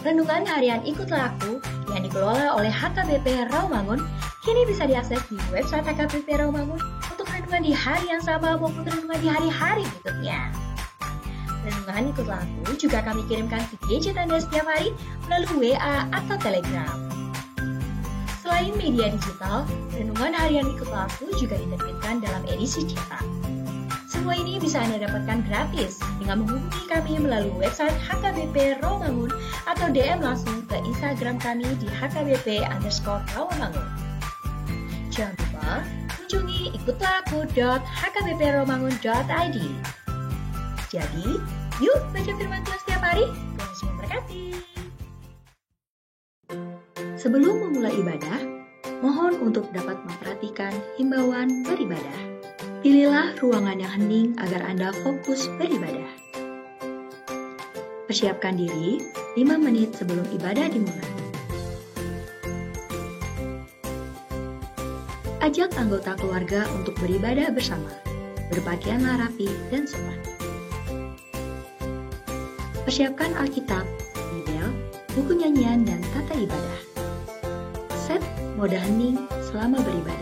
Renungan harian Ikutlah Aku yang dikelola oleh HKBP Rawamangun kini bisa diakses di website HKBP Rawamangun untuk renungan di hari yang sama maupun renungan di hari-hari berikutnya. Renungan Ikutlah Aku juga kami kirimkan ke gadget Anda setiap hari melalui WA atau Telegram. Selain media digital, renungan harian Ikutlah Aku juga diterbitkan dalam edisi cetak. Semua ini bisa Anda dapatkan gratis dengan menghubungi kami melalui website HKBP Rawamangun atau DM langsung ke Instagram kami di HKBP_Rawamangun. Jangan lupa kunjungi ikutlahku.hkbprawamangun.id. Jadi, yuk baca firman Tuhan setiap hari. Tuhan memberkati. Sebelum memulai ibadah, mohon untuk dapat memperhatikan himbauan beribadah. Pilihlah ruangan yang hening agar Anda fokus beribadah. Persiapkan diri 5 menit sebelum ibadah dimulai. Ajak anggota keluarga untuk beribadah bersama. Berpakaianlah rapi dan sopan. Persiapkan Alkitab, Bibel, buku nyanyian, dan tata ibadah. Set mode hening selama beribadah.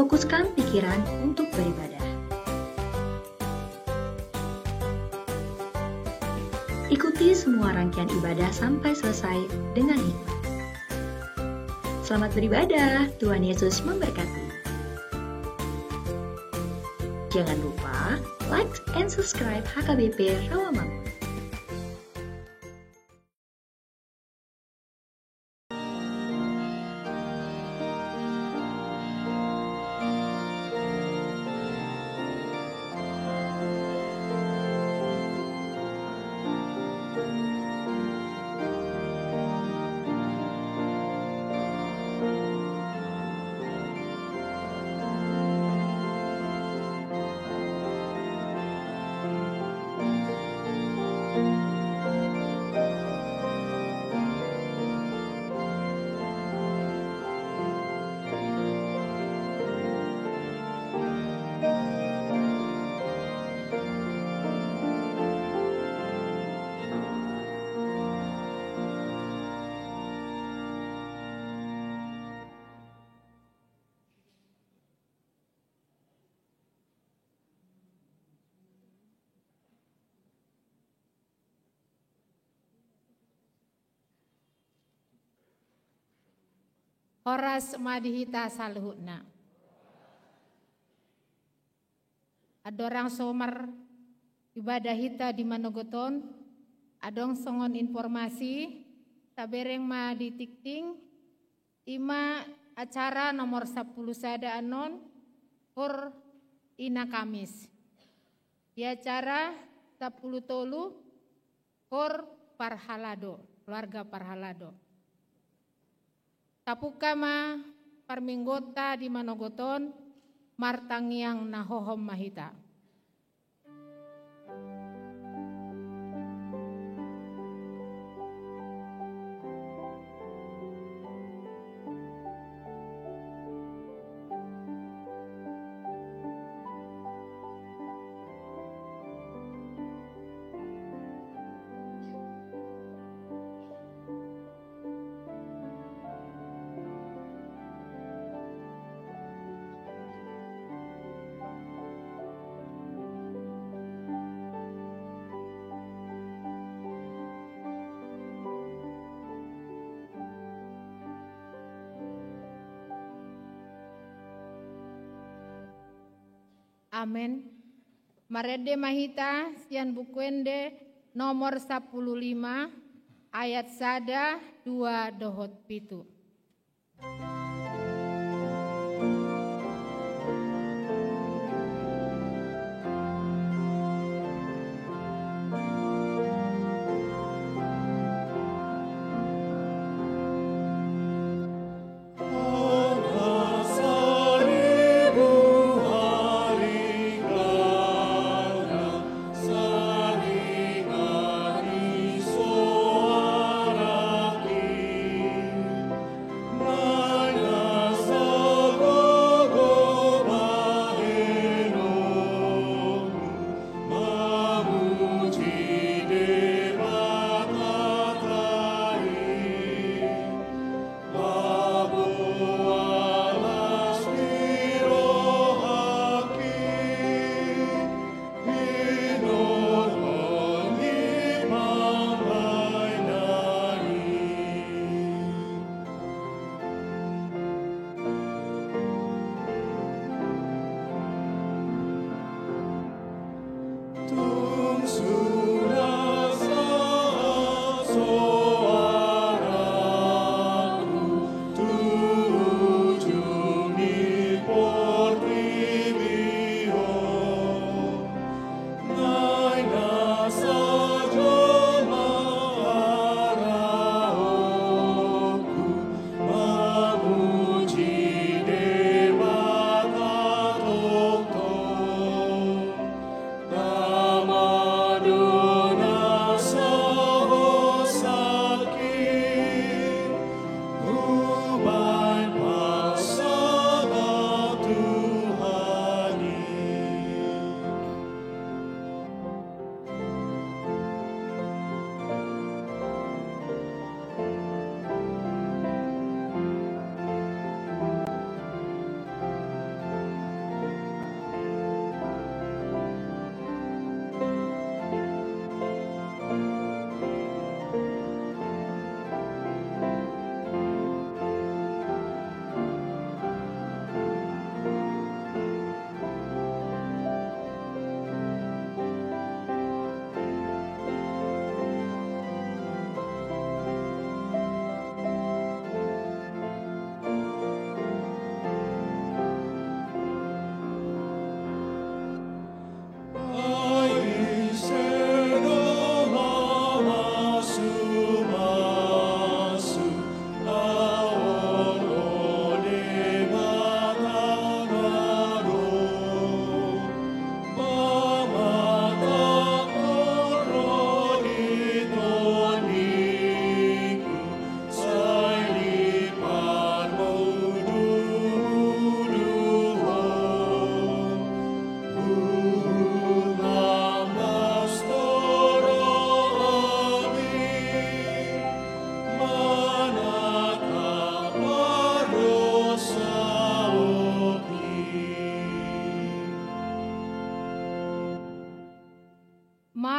Fokuskan pikiran untuk beribadah. Ikuti semua rangkaian ibadah sampai selesai dengan hikmat. Selamat beribadah, Tuhan Yesus memberkati. Jangan lupa like and subscribe HKBP Rawamangun. Horas madihita saluhna. Adorang somar ibadah hita di Manogoton, adong songon informasi, tabereng ma di tikting, ima acara nomor 10 sada anon, hor ina Kamis. Di acara 10 tolu, hor Parhalado, keluarga Parhalado. Tapukama parminggota di Manogoton, martangiang nahohom mahita. Amen. Marede mahita sian bukuende nomor 15 ayat sada 2 dohot pitu. Nani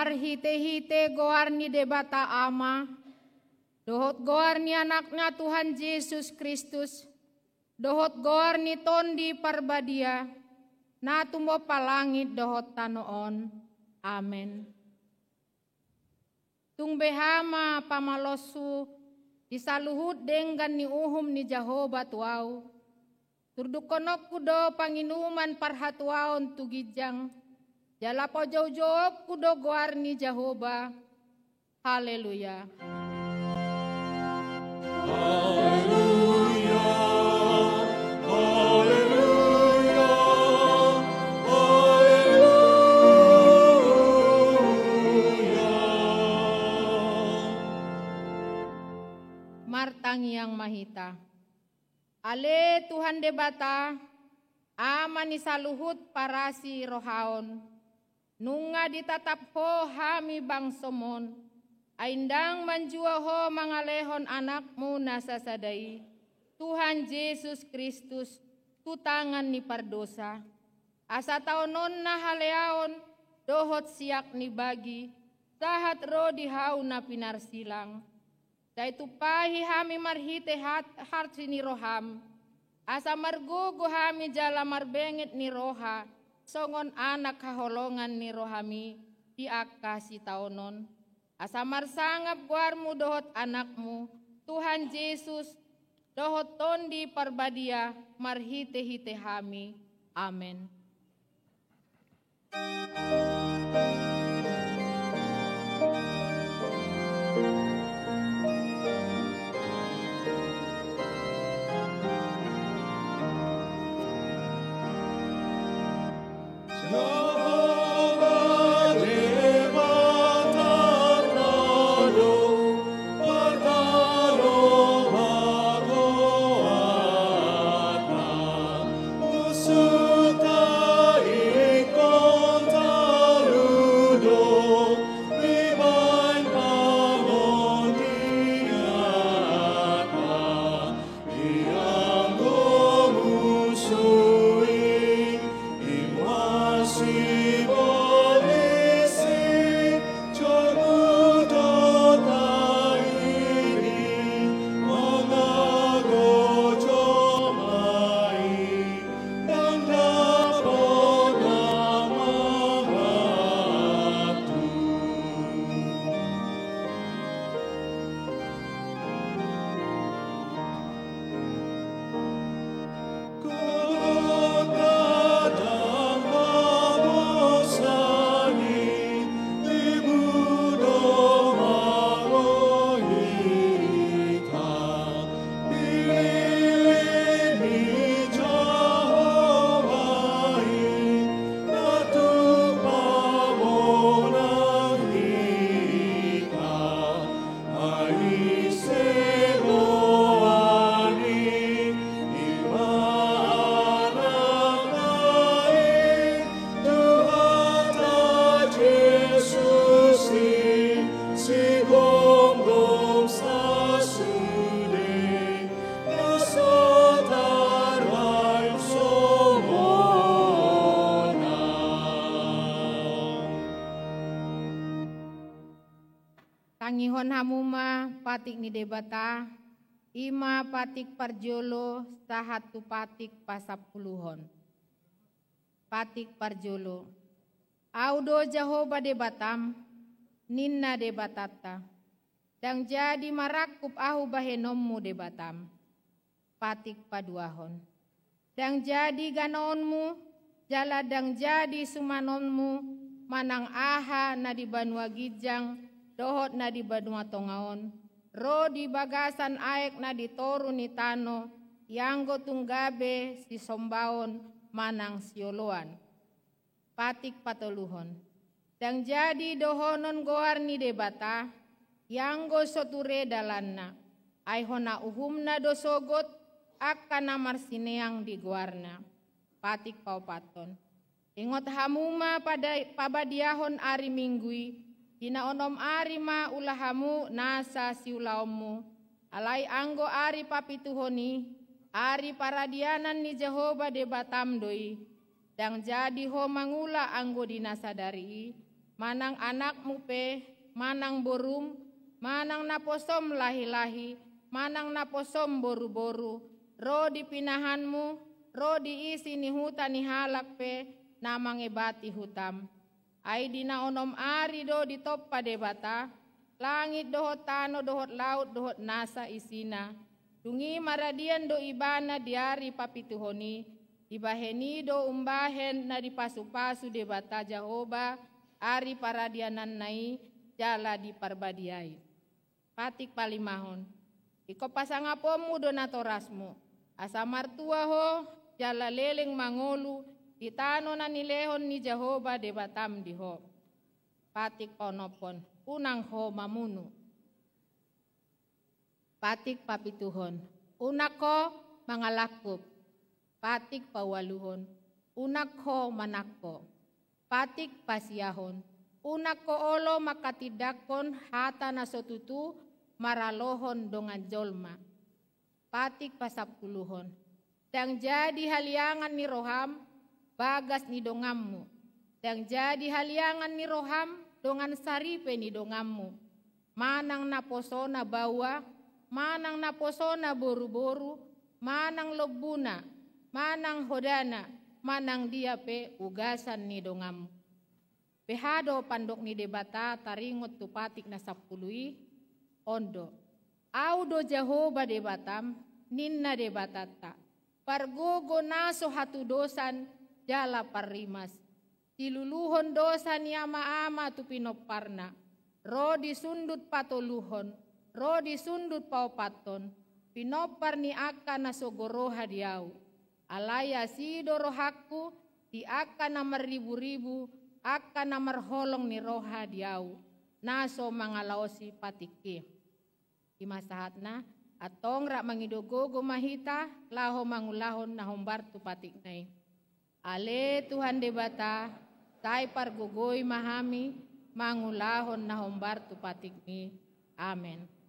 marhite-hite goarni debata ama, dohot goarni anaknya Tuhan Yesus Kristus, dohot goarni tondi parbadia, na tumbo palangit dohot tanoon. Amen. Tung behama pamalosu, disaluhut dengan ni uhum ni Jehovah tuau, turdukonok kudo panginuman parhatuaon tugijang, jala pojau-jauh kudo goarni Jehovah. Haleluya. Haleluya, haleluya, haleluya. Martang yang mahita. Ale Tuhan debata, amani saluhut parasi rohaon, nunga ditatap ho hami bangsomon, aindang manjua ho mangalehon anakmu nasasadai, Tuhan Yesus Kristus, tutangan ni pardosa, asa taonon na haleaon, dohot siak ni bagi, sahat ro dihau na pinarsilang, daitu pahi hami marhite harti ni roham, asa margugu hami jala marbengit ni roha, songon anak kaholongan ni rohami, diakasi taonon, asa marsangap guarmu dohot anakmu, Tuhan Yesus, dohot tondi parbadia, marhite-hite hami. Amen. Jehovah debata nado, pardalo magoatna, usuta ikon taludo, ibain pamon diatna, ianggo musui, imasi polisi, jomudo tairi, mengago jomai, dan dapat nama batu. Kota dan babosani, ibu doma rohita, pilih Jehovah, natu pamonang hita, ai segoani, imananai, Tuhata Yesus si gom-gom sasude, nasotar hai somona. Tangihon hamuma patik ni debata, ima patik parjolo, sahatu patik pasapuluhon. Patik parjolo. Audo Jehovah debatam, ninna debatata. Dang jadi marakup ahu bahenommu debatam. Patik paduahon. Dang jadi ganaonmu, jala dang jadi sumanonmu, manang aha na di banua gijang, dohot na di banua tongaon, ro di bagasan aek na di toru ni tano, yanggo tunggabe si sombaon, manang sioloan. Patik patoluhon. Dang jadi dohonon goar ni debata, yanggo soture dalanna, aihona uhumna dosogot, akan namar sineang di goarna. Patik paupaton. Ingot hamuma pada pabadiahon ari minggui, dina onom ari ma ulahamu nasa siulaomu, alai anggo ari papituhoni, ari paradianan ni Jehovah debatam doi, dang jadi ho mangula anggo dinasadari, manang anakmu pe, manang borum, manang naposom lahi-lahi, manang naposom boru-boru, ro di pinahanmu, ro diisi ni huta ni halak pe, namang ebati hutam. Ai dina onom ari do di toppa debata, langit dohot tano dohot laut dohot nasa isina, dungi maradian do ibana diari papituhoni, ibaheni do umbahen na dipasu-pasu debata Jahoba, ari paradianan nai jala di parbadiai. Patik palimahon, iko pasangapomu donatorasmu, asa martua ho jala leleng mangolu, ditano na nilehon ni Jahoba debatam diho. Patik ponopon, unang ho mamunu. Patik papituhon, unak ko mangalakop. Patik pawaluhon, unak ko manakko. Patik pasiyahon, unak ko olo makatidakon hata na sotutu maralohon dongan jolma. Patik pasapuluhon, dang jadi haliangan ni roham bagas ni dongammu. Dang jadi haliangan ni roham dongan saripe ni dongammu. Manang naposona bawa, manang naposona boru-boru, manang lobbuna, manang hodana, manang dia pe ugasan ni dongam. Pehado pandok ni debata taringot tu patik na sapului, ondo. Audo Jahoba debatam, ninna debatata. Pargogo naso hatu dosan, jala parimas. Diluluhon dosan ni ama-ama tu pinoparna. Ro disundut patoluhon, ro disundut paupaton. Pinopar ni aka na sogoroha diau. Alaya sido rohaku di akan namar ribu-ribu akan namar holong ni roha diau naso mangalaosi patiki di masahatna atong rak mangidogogo mahita laho mangulahon na hombar tu patik nai ale Tuhan debata tai pargogoi mahami mangulahon na hombar tu patik ni amen.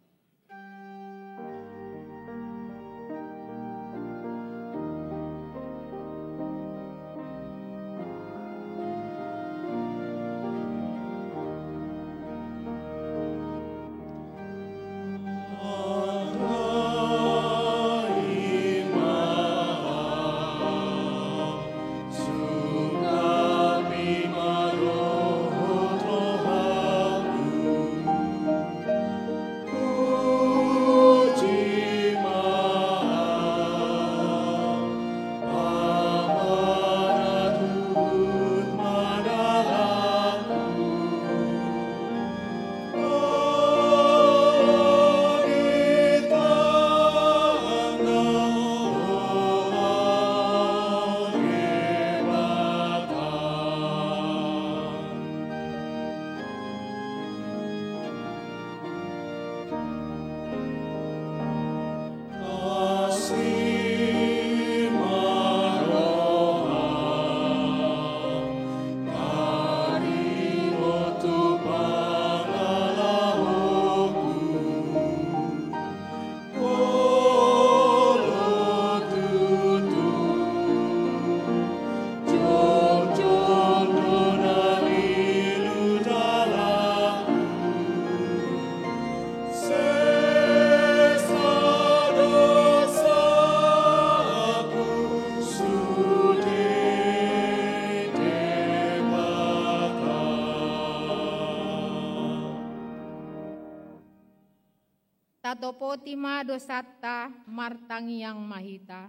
Topotima dosata martangi yang mahita.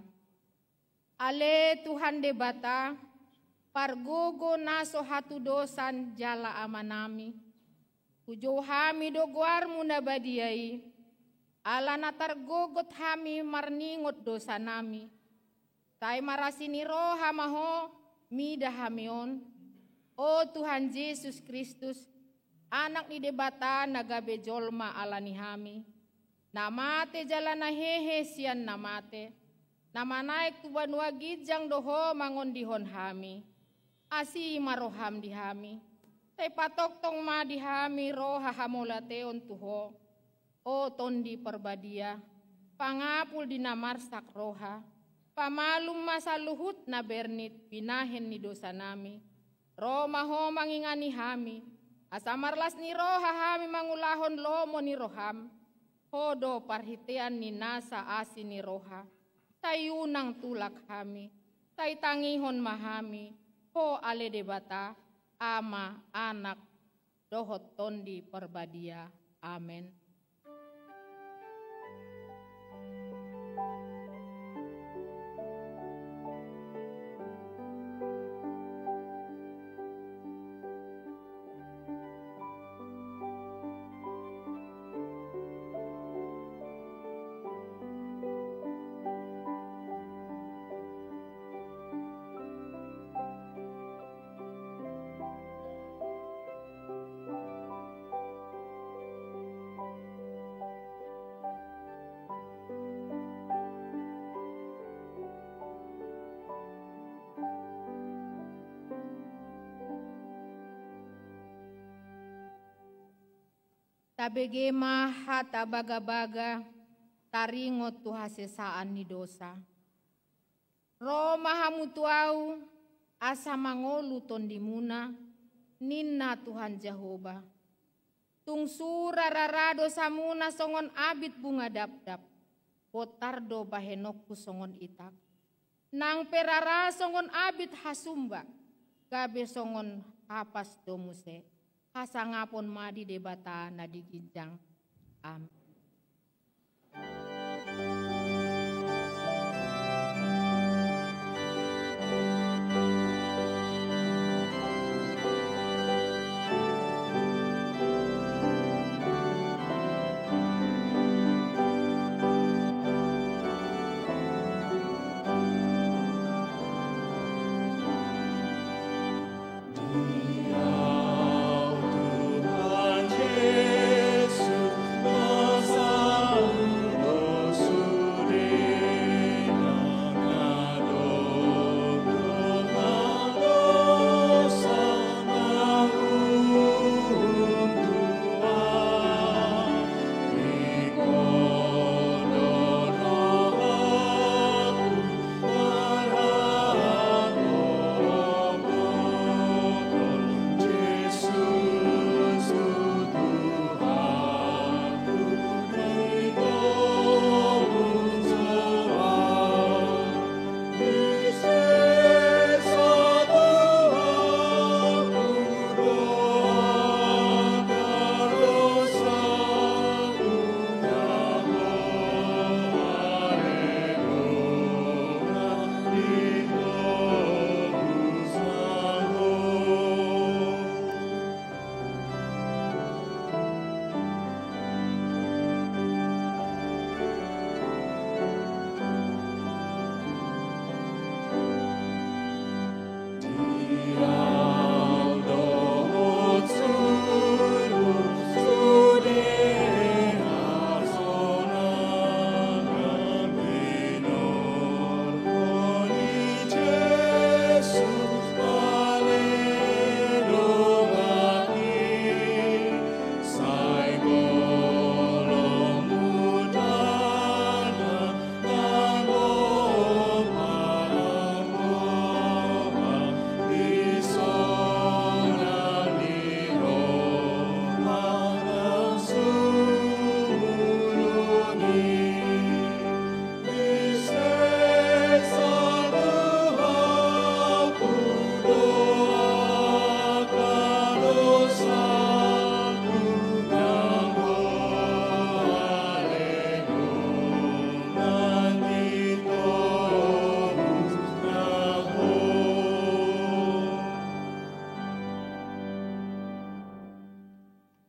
Ale Tuhan debata, pargogo naso hatu dosan jala amanami. Ujo hami doguar muna badiai. Ala natar gogot hami marningot dosa nami. Tai marasini roha maho mida hamion. O Tuhan Yesus Kristus, anak ni debata nagabe jolma ala ni hami. Namate jalana hehe sian namate. Nama naik tuban wagijang doho mangon dihon hami. Asi maroham dihami. Te patok tong ma dihami roha hamolateon tuho. O tondi perbadia. Pangapul dinamarsak roha. Pamalum masa luhut na bernit pinahen ni dosa nami. Roma ho mangingani hami. Asamarlas ni roha hami mangulahon lomo ni roham. Hodo parhitean ni nasa asi ni roha. Tayunang tulak hami. Tay tangihon mahami. Ho ale debata. Ama anak. Dohot tondi perbadia. Amen. Tabegema hata baga-baga, taringot tu hasesaan ni dosa. Ro mahamutuau, asa mangolu tondimuna, ninna Tuhan Jehovah. Tungsura rarado samuna songon abit bunga dap-dap, potardo bahenokku songon itak. Nang perara songon abit hasumba, gabe songon hapas domuse. Hasangapon madi debata na diginjang. Amen.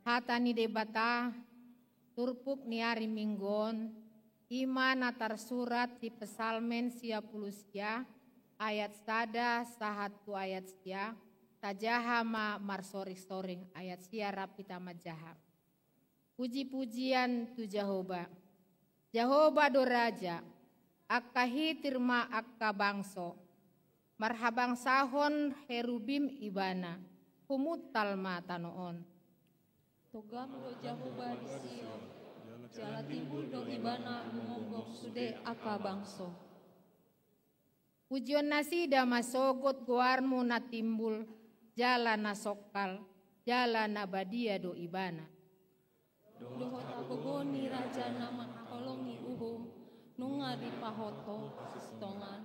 Hatani debata, turpuk niari minggon, iman atar surat di pesalmen sia pulusia, ayat sada sahatu ayat sia, tajahama marsoring-soring ayat sia rapita majaha. Puji-pujian tu Jehovah, Jehovah do raja, akka hitirma akka bangso, marhabang sahon herubim ibana, humutal mata noon. Togam do Jehovah di Sion, jala timbul do ibana lumonggong sude aka bangso. Pujian nasida masogot guarmu na timbul jala nasokal, Jala nabadia do ibana. Dohot aku goni raja nama akolongi uhum. Nunga di pahoto stongan.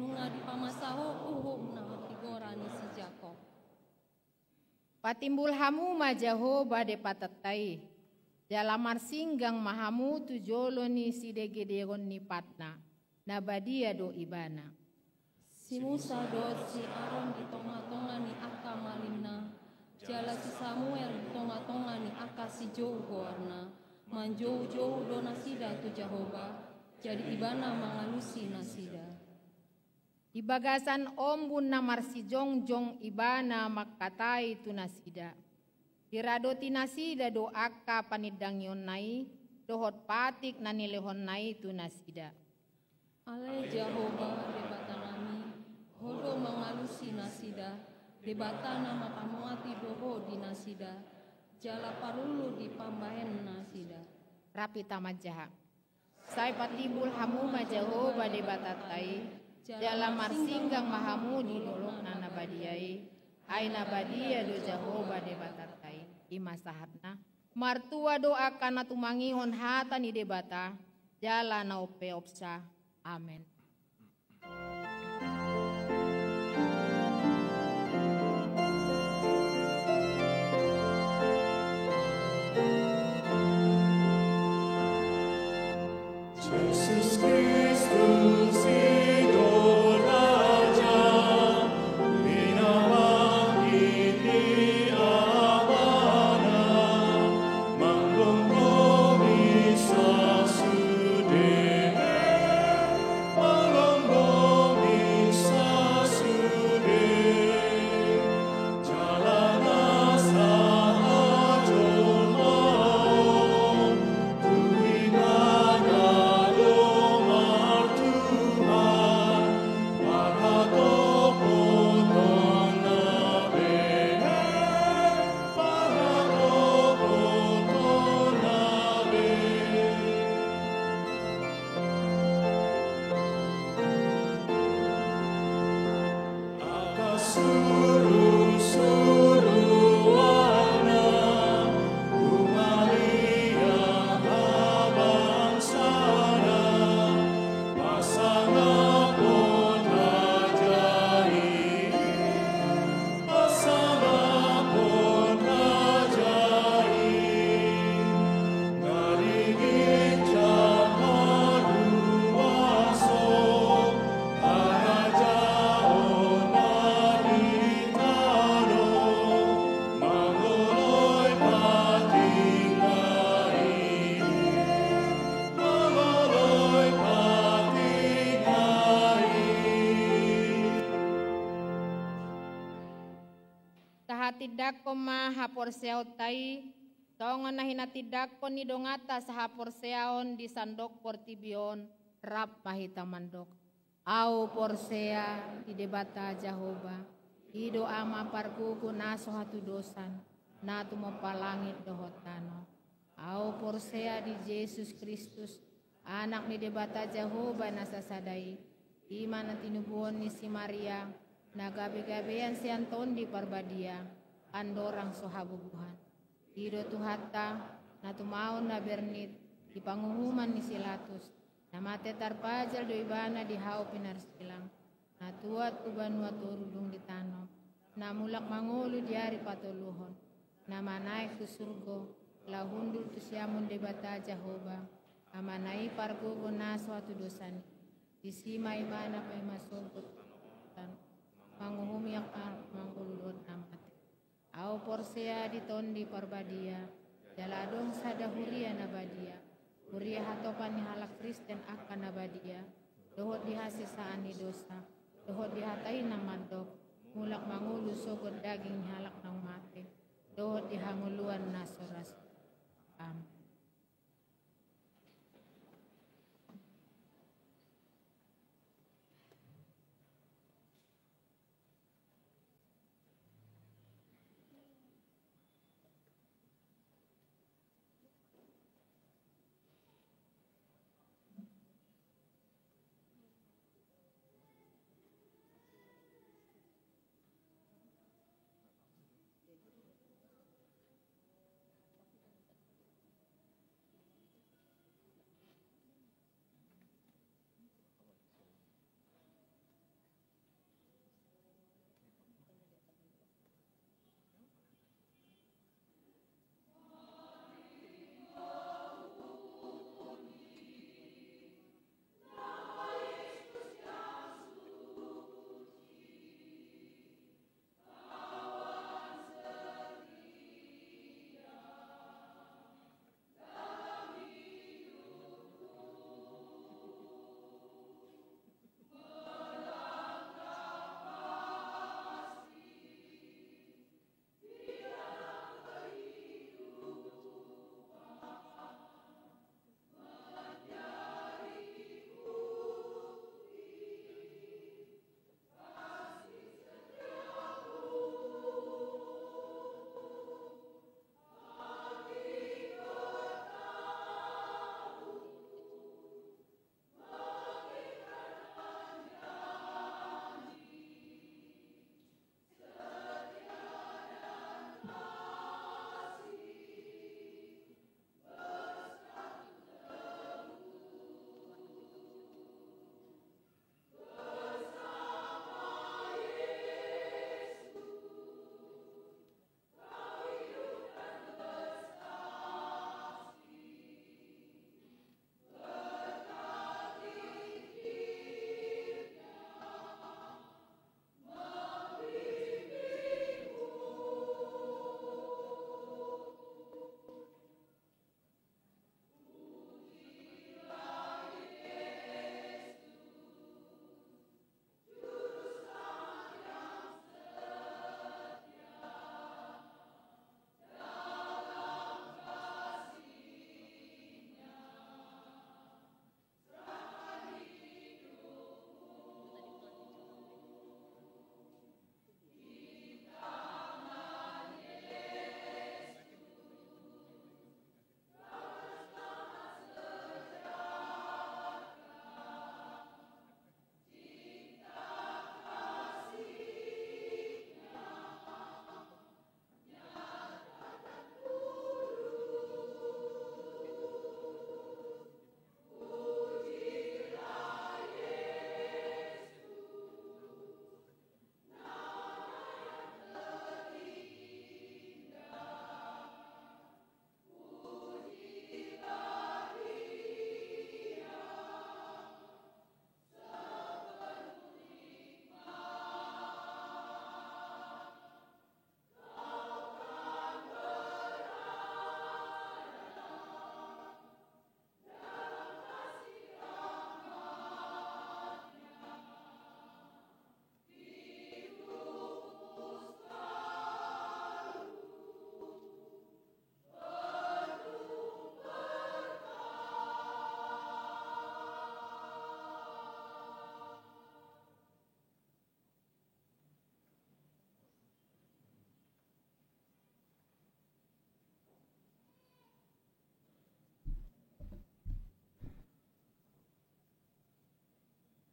Nunga di pamasaho uhum na igorani si Jakob. Patimbul hamu majaho bade patatai. Jalamar singgang mahamu tujolo ni sidegedegon ni patna. Nabadia do ibana. Si Musa do si Aaron di tonga-tonga ni Aka malimna. Jala si Samuel di tonga-tonga ni Aka si Jou goarna. Manjou-jou do nasida tu Jahoba. Jadi ibana mangalusi nasida. Di bagasan ombun namar si jongjong ibana makatai tu nasida. Diradoti nasida do Aka panidang yon nai. Dohot patik nanilehon nai tu nasida. Ale Jahoba debatanami. Hodo mengalusi nasida, debatana makamuati doho di nasida, jala parulu di pambahen nasida. Rapi tamat jaha. Sai patibul hamu majaho bade batatai, jala marsinggang mahamu di dolong nana badiai, aina badia do jaho bade batatai, ima sahatna. Martua doa kana tumangihon hata ni debata, jala na opeopsa. Amen. Jesus Christus Idol Raja, binabangkit di abana, manggonggongi sa sude, manggonggongi sa sude, jalana sa ajon mau, tuibana Tidak koma hapor seaw tai, tongon na hinatidak ko ni dongata sa hapor seaon di sandok portibion, rap pahita mandok. Au porsea di debata Jahoba, ido ama parkuku naso hatu dosan, natu mapalangit dohotano. Au porsea di Yesus Kristus, anak ni debata Jahoba nasasadai, iman na tinubuon ni si Maria, nagabi-gabian si Anton di Parbadia, andorang sohabubuhan. Ido tuhata na tumaon na bernit di panguhuman ni Silatus na mate tarpajal do ibana di hao pinarsilang na tuat ubanwa turudong di tano na mulak mangulo di hari patuluhon na manaik tu surgo lahundul tu siamun debata Jahoba amanai pargugo naso atu dosani di sima imana pa imasugod tan manguhumiak manguludon amat. Au porsea di tondi Parbadia, jaladong sada huria nabadia, huria hatopan ni halak Kristen akan nabadia, dohot dihasi saani dosa, dohot dihatai namandok, mulak mangulu sogod daging halak nang mate, dohot dihanguluan nasoras. Amen.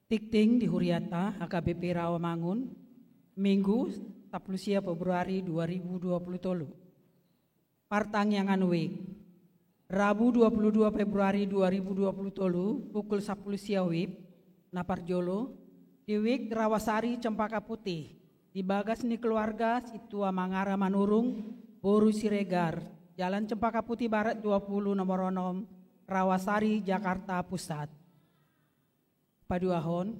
Tikting di Huriata HKBP Rawamangun, Minggu 10 Februari 2020. Partangyangan Wik, Rabu 22 Februari 2020 pukul 10 WIB, Naparjolo, di Wik Rawasari Cempaka Putih, di Bagas ni keluarga Situa Mangara Manurung, Boru Siregar, Jalan Cempaka Putih Barat 20 nomor 6, Rawasari, Jakarta Pusat. Paduahon,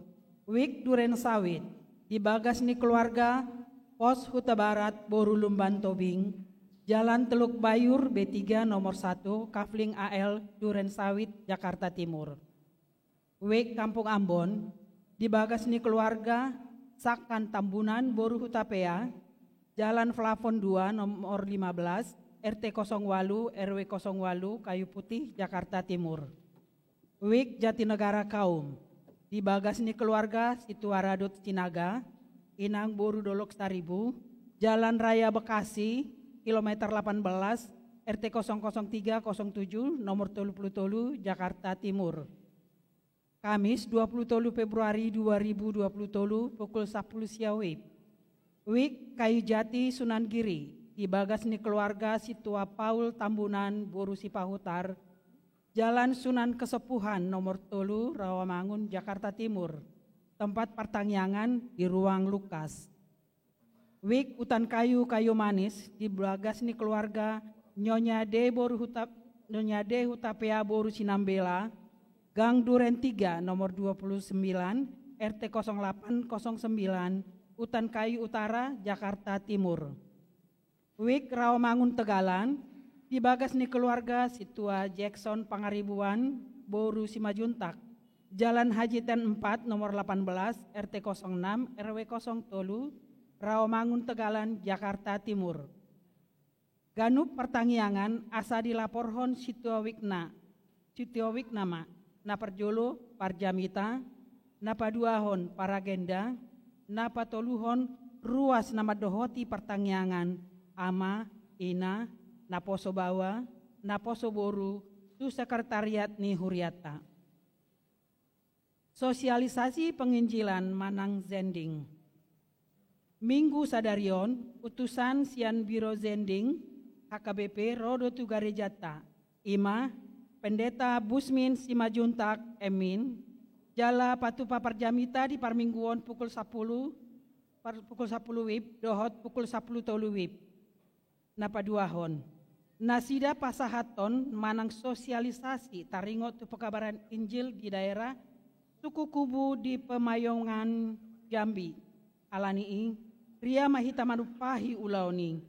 Wik Duren Sawit, di Bagas ni keluarga Pos Huta Barat, Boru Lumban Tobing, Jalan Teluk Bayur B3 nomor 1, Kafling AL, Duren Sawit, Jakarta Timur. Wik Kampung Ambon, di Bagas ni keluarga Sakan Tambunan, Boru Hutapea, Jalan Plafon 2 nomor 15, RT 08 RW 08, Kayu Putih, Jakarta Timur. Wik Jatinegara Kaum, di Bagas ni keluarga Situaradut Cinaga, Inang Boru Dolok Staribu, Jalan Raya Bekasi, kilometer 18, RT 00307, nomor 37, Jakarta Timur. Kamis 27 Februari 2020 pukul 10 WIB. Wik Kayu Jati Sunan Giri, di Bagas ni keluarga Situa Paul Tambunan, Boru Sipahutar, Jalan Sunan Kesepuhan nomor 3, Rawamangun, Jakarta Timur. Tempat pertangyangan di Ruang Lukas. Wik Hutan Kayu Kayu Manis, di Bagas ni keluarga Nyonya D Hutapea Boru Sinambela, Gang Duren 3 nomor 29, RT 0809, Hutan Kayu Utara, Jakarta Timur. Wik Rawamangun Tegalan, di Bagas ni keluarga Situa Jackson Pangaribuan, Boru Simajuntak, Jalan Haji Ten 4 nomor 18, RT 06 RW 0 Rawamangun Tegalan, Jakarta Timur. Ganup pertangyangan asa dilaporhon Situa Wiknama, Naparjolo Parjamita, Napaduahon Paragenda, Napatoluhon ruas nama dohoti pertangyangan Ama, Ina, Naposo Bawa, Naposo Boru, tu sekretariat ni Huriata. Sosialisasi penginjilan Manang Zending. Minggu Sadarion, utusan Sian Biro Zending, HKBP Rodo Tugarejata, Ima, Pendeta Busmin Simajuntak, Emin, Jala Patupa Parjamita di Parmingguon pukul 10 WIB, Dohot pukul 10 tolu WIB. Napaduahon, Nasida Pasahaton manang sosialisasi taringot tu pekabaran Injil di daerah Suku Kubu di Pemayongan, Jambi. Alani Ria Mahita Manupahi Ulauni.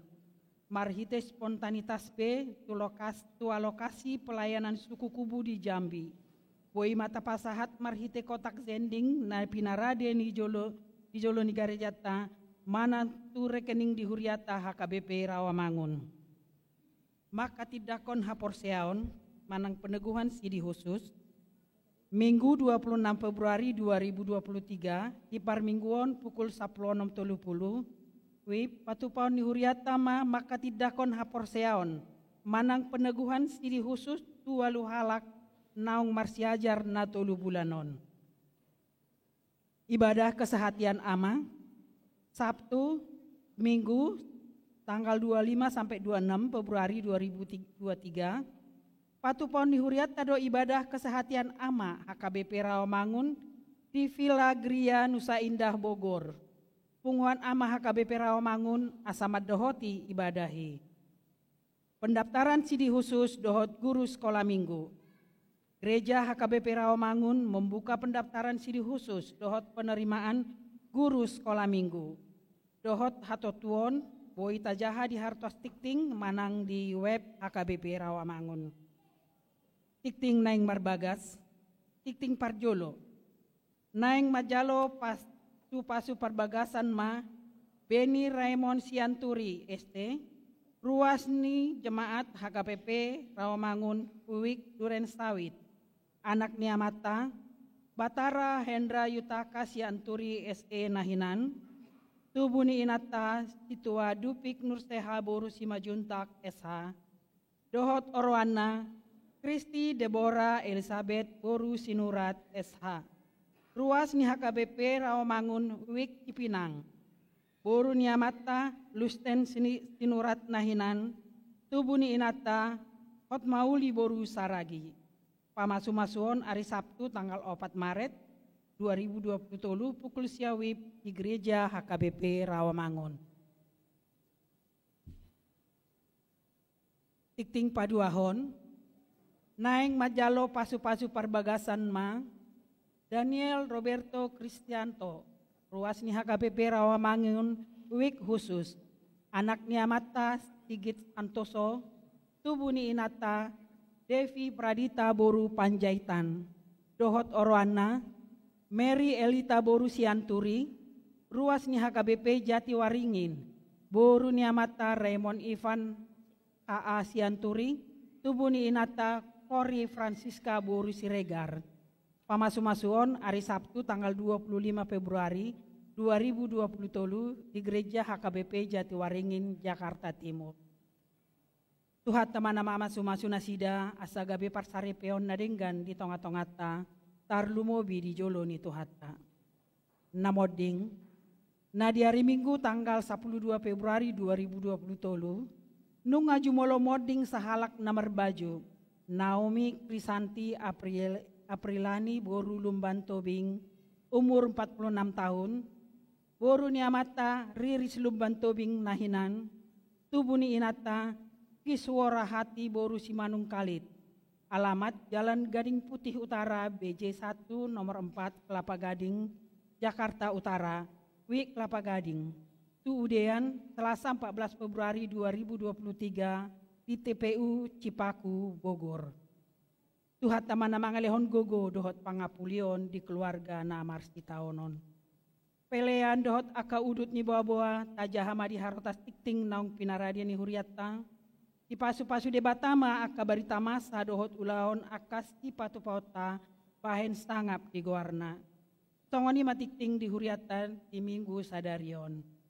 Marhite spontanitas B tu alokasi pelayanan Suku Kubu di Jambi. Boi mata pasahat marhite kotak zending na pinarade ni jolo ni garejata mana tu rekening di Huriata HKBP Rawamangun. Maka tidakon haporseaon manang peneguhan sidi khusus Minggu 26 Februari 2023 di Parmingguon pukul 16.30 WIB patupaon ni Huriata maka tidakon haporseaon manang peneguhan sidi khusus tualu halak naung marsiajar na 3 bulanon. Ibadah kesehatian ama Sabtu Minggu tanggal 25 sampai 26 Februari 2023 Patupon di Huriata do ibadah kesehatian ama HKBP Rawamangun di Villa Gria Nusa Indah Bogor. Punguan ama HKBP Rawamangun asamad dohoti ibadahi. Pendaftaran sidi khusus dohot guru sekolah minggu. Gereja HKBP Rawamangun membuka pendaftaran sidi khusus dohot penerimaan guru sekolah minggu. Dohot hatotuon boi tajaha di hartos tikting manang di web HKBP Rawamangun. Tikting naing marbagas, tikting parjolo. Naing majalo pasu parbagasan ma Beni Raymond Sianturi ST, ruasni jemaat HKBP Rawamangun Uwik Duren Sawit. Anak niamata Batara Hendra Yutaka Sianturi SE Nahinan, Tubuni Inata Situa Dupik Nurseha Boru Simajuntak SH, Dohot Orwana Kristi Deborah Elizabeth Boru Sinurat SH, Ruas ni HKBP Rawamangun Wik Cipinang. Boru ni amata lusten sinurat nahinan tubuh ni inata hot mauli boru saragi. Pamasu-masuon hari Sabtu tanggal 4 Maret 2020 pukul siawip di gereja HKBP Rawamangun. Tikting paduahon, naeng majalo pasu-pasu parbagasan ma, Daniel Roberto Cristianto, ruas ni HKBP Rawamangun Wik khusus, anak ni amata Sigit Antoso, tubuh ni inata Devi Pradita Boru Panjaitan, Dohot Oroana, Mary Elita Boru Sianturi, ruas ni HKBP Jatiwaringin, Boru ni amata Raymond Ivan AA Sianturi, tubuh ni inata Kori Francisca Boru Siregar. Pamasu-masuon hari Sabtu tanggal 25 Februari 2020 di gereja HKBP Jatiwaringin, Jakarta Timur. Tuhat teman-teman masu-masu nasida asagabe parsare peon nadenggan di tonga-tongata tarlumobi di jolo ni tuhata. Namoding na di hari Minggu tanggal 12 Februari 2020 nung ngajumolo moding sahalak namar baju Naomi Krisanti Aprilani Boru Lumban Tobing umur 46 tahun, Boru ni amata Riris Lumban Tobing nahinan, tubuh ni inata Kiswara Hati Boru Simanung Kalit. Alamat Jalan Gading Putih Utara BJ 1 nomor 4 Kelapa Gading, Jakarta Utara, Wik Kelapa Gading. Tuudean Selasa 14 Februari 2023 di TPU Cipaku, Bogor. Tuhat tamana mangalehon gogo dohot pangapulion di keluarga na marsi taonon. Pelean dohot aka udut ni bawa-bawa tajahama di harotas tikting naung pinaradia ni huriata. Di pasu-pasu debatama aka barita masa dohot ulaon akas di patu pauta bahen stangap di goarna. Tongoni matikting di huriatan di minggu sadarion.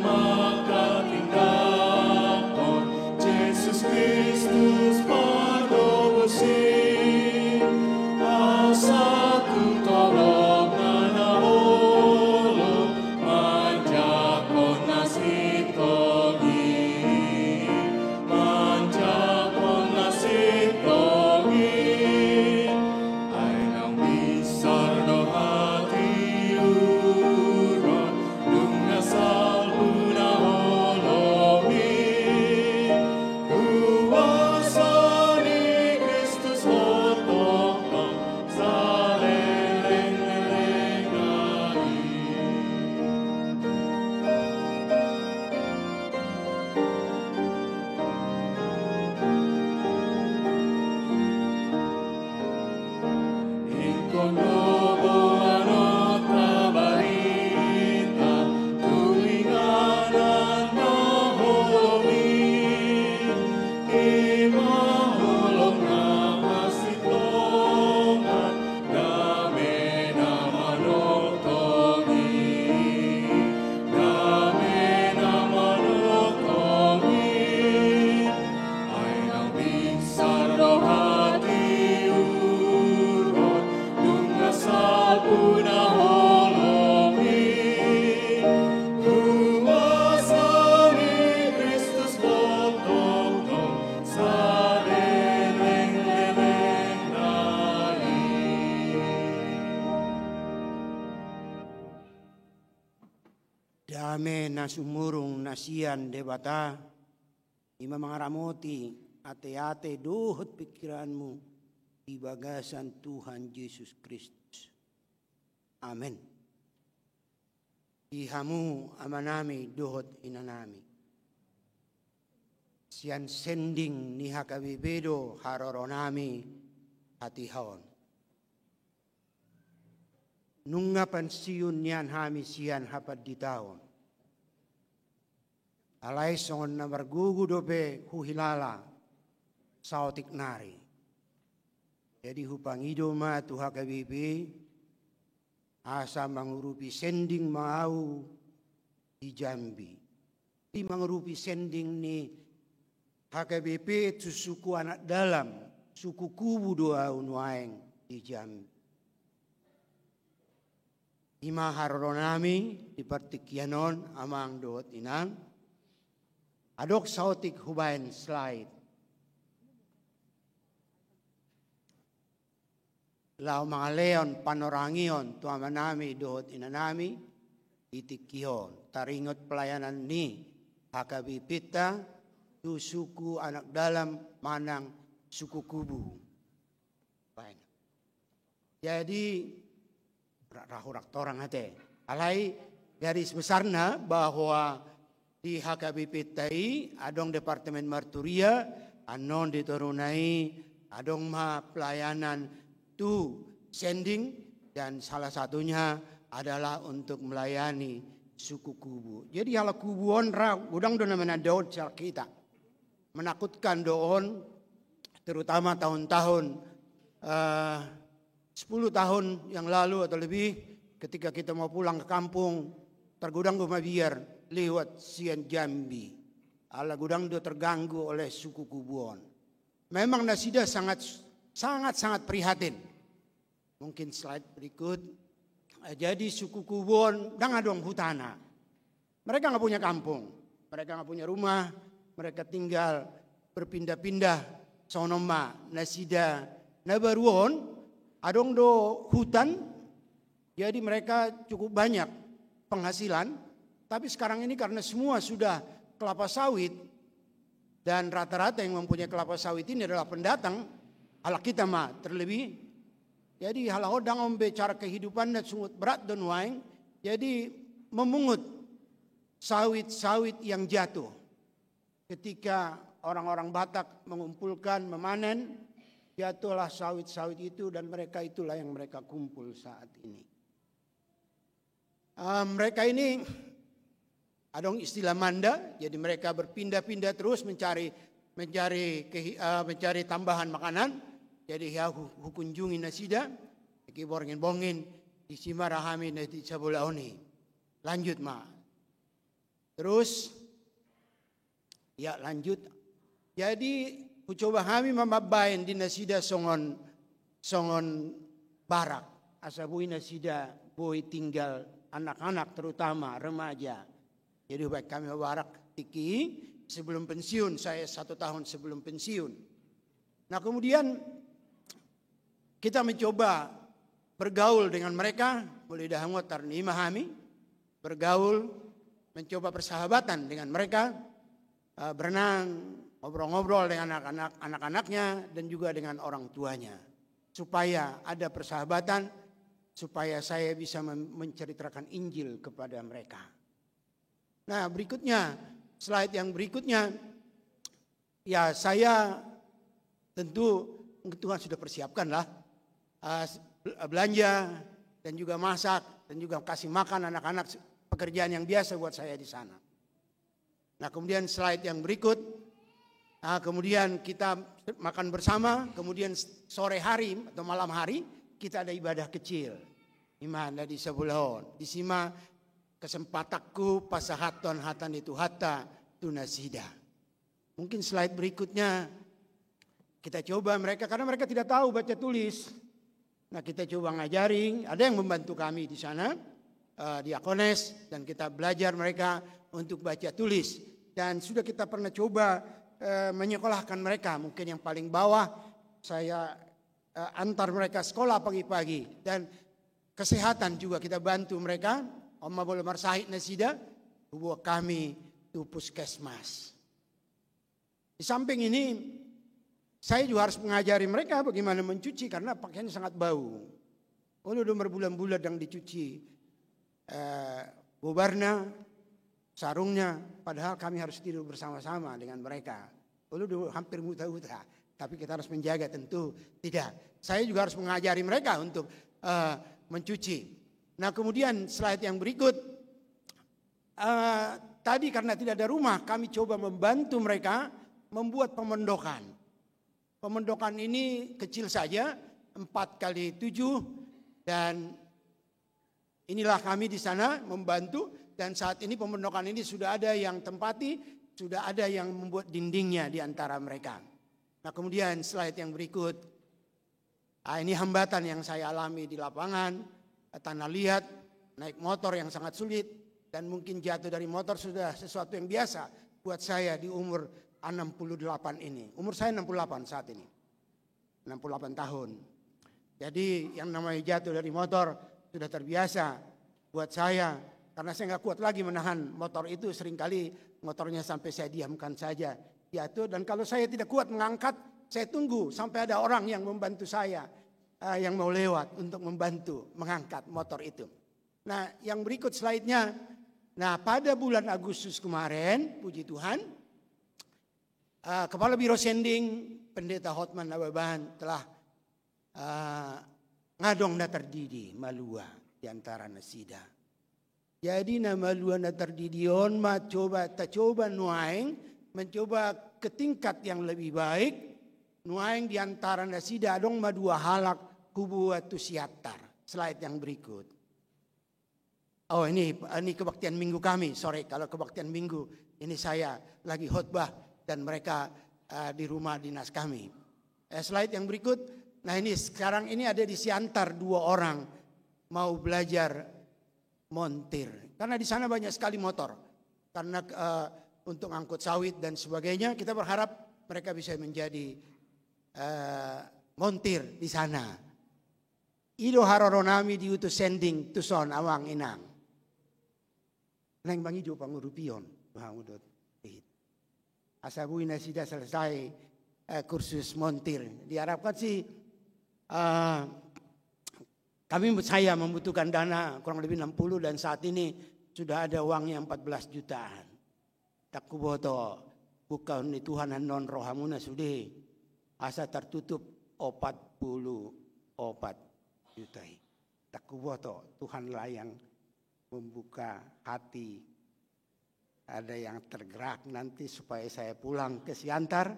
maka tindakan Yesus Kristus pada besi satu tolong nana olo manjakon nasi togi ainang bisar do hati uron dunga salbuna holomi kuasa ni Kristus otong saleleng-lengai. Ikonobo anota barita tulinganan maholomi imahulong na pasitongan dame na manotogi ay nang bisar do hati uron dunga sabuna holomi kuasa ni Kristus potong sa leleng-leleng nai. Dame na sumurong nasian debata, ima mangaramoti ate-ate duhut pikiranmu di bagasan Tuhan Yesus Kristus. Amin. Ihamu amanami duhut inanami. Sian sending ni hakabibedo haroronami hatihon. Nunga pansiun niyan hami sian hapad di tahun. Alay songon na margugu dobe huhilala sautik nari. Jadi hupangido ma tuha kabibi asa mangurupi sending mau di Jambi. Di mangurupi sending ni HKBP tu suku anak dalam suku kubu doa unuaeng di Jambi. Ima haronami di partikianon amang doot inang. Adok sautik hubain slide. Lau mga leon panorangion tuama nami doot inanami itikihon. Taringot pelayanan ni hakabipita tu suku anak dalam manang suku kubu. Baik. Jadi rahurak torang hati. Alai garis besarnya bahwa di HKBP TAI adong Departemen Marturia anon diturunai adong ma pelayanan tu sending dan salah satunya adalah untuk melayani suku kubu. Jadi kalau kubuon udang dona menadaun kita menakutkan doon terutama tahun-tahun 10 tahun yang lalu atau lebih ketika kita mau pulang ke kampung tergudang gumabiar lewat sian Jambi. Ala gudang do terganggu oleh suku kubuon. Memang nasida sangat prihatin. Mungkin slide berikut. Jadi suku kubuon dang adong hutana. Mereka nggak punya kampung, mereka nggak punya rumah, mereka tinggal berpindah-pindah. Sonoma nasida nabaruon adong do hutan. Jadi mereka cukup banyak penghasilan. Tapi sekarang ini karena semua sudah kelapa sawit dan rata-rata yang mempunyai kelapa sawit ini adalah pendatang, ala kita mah terlebih. Jadi halau dang ombe cara kehidupannya sungut berat dan waing. Jadi memungut sawit-sawit yang jatuh. Ketika orang-orang Batak mengumpulkan, memanen, jatuhlah sawit-sawit itu dan mereka itulah yang mereka kumpul saat ini. Mereka ini adong istilah manda, jadi mereka berpindah-pindah terus mencari tambahan makanan. Jadi ya hukunjungi nasida, iki bongin di simarahami nati sabulaoni. Lanjut ma. Terus, ya lanjut. Jadi, coba kami memabain di nasida songon barak. Asa bui nasida bui tinggal anak-anak terutama remaja. Jadi baik kami barak tiki sebelum pensiun, saya 1 tahun sebelum pensiun. Nah kemudian kita mencoba bergaul dengan mereka, mulai dahangot tarni mahami, bergaul, mencoba persahabatan dengan mereka, berenang, ngobrol-ngobrol dengan anak-anaknya dan juga dengan orang tuanya. Supaya ada persahabatan, supaya saya bisa menceritakan Injil kepada mereka. Nah berikutnya, slide yang berikutnya, ya saya tentu Tuhan sudah persiapkan lah. Belanja dan juga masak dan juga kasih makan anak-anak, pekerjaan yang biasa buat saya di sana. Nah kemudian slide yang berikut, kemudian kita makan bersama, kemudian sore hari atau malam hari kita ada ibadah kecil. Iman di sebelahon, di sima kesempatanku pasahaton hatan itu hatta tunasida. Mungkin slide berikutnya kita coba mereka, karena mereka tidak tahu baca tulis. Nah kita coba ngajarin, ada yang membantu kami di sana, diakones, dan kita belajar mereka untuk baca tulis. Dan sudah kita pernah coba menyekolahkan mereka, mungkin yang paling bawah saya antar mereka sekolah pagi-pagi. Dan kesehatan juga kita bantu mereka, Oma boleh marsahid nasida, buat kami itu puskesmas. Di samping ini, saya juga harus mengajari mereka bagaimana mencuci karena pakaiannya sangat bau. Udah berbulan-bulan yang dicuci bobarnya, sarungnya, padahal kami harus tidur bersama-sama dengan mereka. Udah hampir muta-muta, tapi kita harus menjaga tentu tidak. Saya juga harus mengajari mereka untuk mencuci. Nah kemudian slide yang berikut, tadi karena tidak ada rumah, kami coba membantu mereka membuat pemondokan. Pemondokan ini kecil saja, 4x7, dan inilah kami di sana membantu. Dan saat ini pemondokan ini sudah ada yang tempati, sudah ada yang membuat dindingnya di antara mereka. Nah kemudian slide yang berikut, ini hambatan yang saya alami di lapangan, tanah liat, naik motor yang sangat sulit, dan mungkin jatuh dari motor sudah sesuatu yang biasa buat saya di umur 68 ini. Umur saya 68 saat ini. 68 tahun. Jadi yang namanya jatuh dari motor sudah terbiasa buat saya. Karena saya nggak kuat lagi menahan motor itu, seringkali motornya sampai saya diamkan saja. Jatuh, dan kalau saya tidak kuat mengangkat, saya tunggu sampai ada orang yang membantu saya. Yang mau lewat untuk membantu mengangkat motor itu. Nah yang berikut slide-nya. Nah pada bulan Agustus kemarin, puji Tuhan, Kepala Biro Sending Pendeta Hotman Nababan telah ngadong na terdidi malua di antara nasida. Jadi na malua na terdidion coba nuaing mencoba ke tingkat yang lebih baik. Nuaing di antara nasida dong madua halak kubu atu siatar. Slide yang berikut. Oh ini kebaktian minggu kami. Sorry kalau kebaktian minggu ini saya lagi khotbah dan mereka di rumah dinas kami. Slide yang berikut. Nah ini sekarang ini ada di Siantar 2 orang mau belajar montir. Karena di sana banyak sekali motor. Karena untuk angkut sawit dan sebagainya, kita berharap mereka bisa menjadi montir di sana. Ido haroronami diutus sending tuson awang inang. Neng bangi jo pangurupion. Asabui nasida selesai kursus montir. Diharapkan sih saya membutuhkan dana kurang lebih 60 dan saat ini sudah ada uangnya 14 jutaan. Tak kuboto bukan ni Tuhan non rohamuna sudah asa tertutup 44 juta. Tak kuboto Tuhanlah yang membuka hati. Ada yang tergerak nanti supaya saya pulang ke Siantar.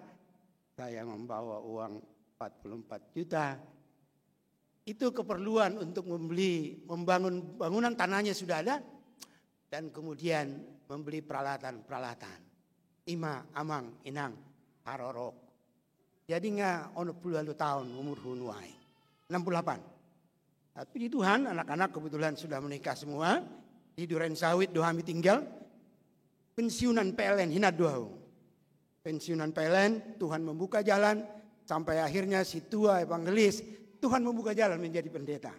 Saya membawa uang 44 juta. Itu keperluan untuk membangun bangunan, tanahnya sudah ada. Dan kemudian membeli peralatan. Ima amang inang harorok. Jadi ono 20 tahun umur hunuai. 68. Tapi di Tuhan anak-anak kebetulan sudah menikah semua. Di Duren Sawit dohami tinggal. Pensiunan PLN hinat dohau. Pensiunan PLN Tuhan membuka jalan. Sampai akhirnya si tua evangelis Tuhan membuka jalan menjadi pendeta.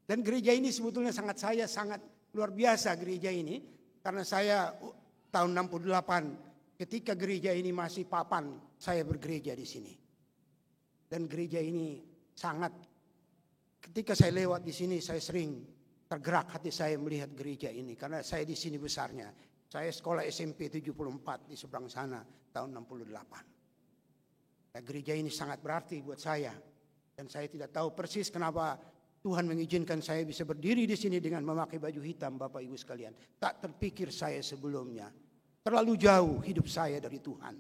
Dan gereja ini sebetulnya sangat luar biasa gereja ini. Karena saya tahun 68 ketika gereja ini masih papan, saya bergereja di sini. Dan gereja ini ketika saya lewat di sini, saya sering tergerak hati saya melihat gereja ini. Karena saya di sini besarnya. Saya sekolah SMP 74 di seberang sana tahun 68. Gereja ini sangat berarti buat saya. Dan saya tidak tahu persis kenapa Tuhan mengizinkan saya bisa berdiri di sini dengan memakai baju hitam, Bapak Ibu sekalian. Tak terpikir saya sebelumnya. Terlalu jauh hidup saya dari Tuhan.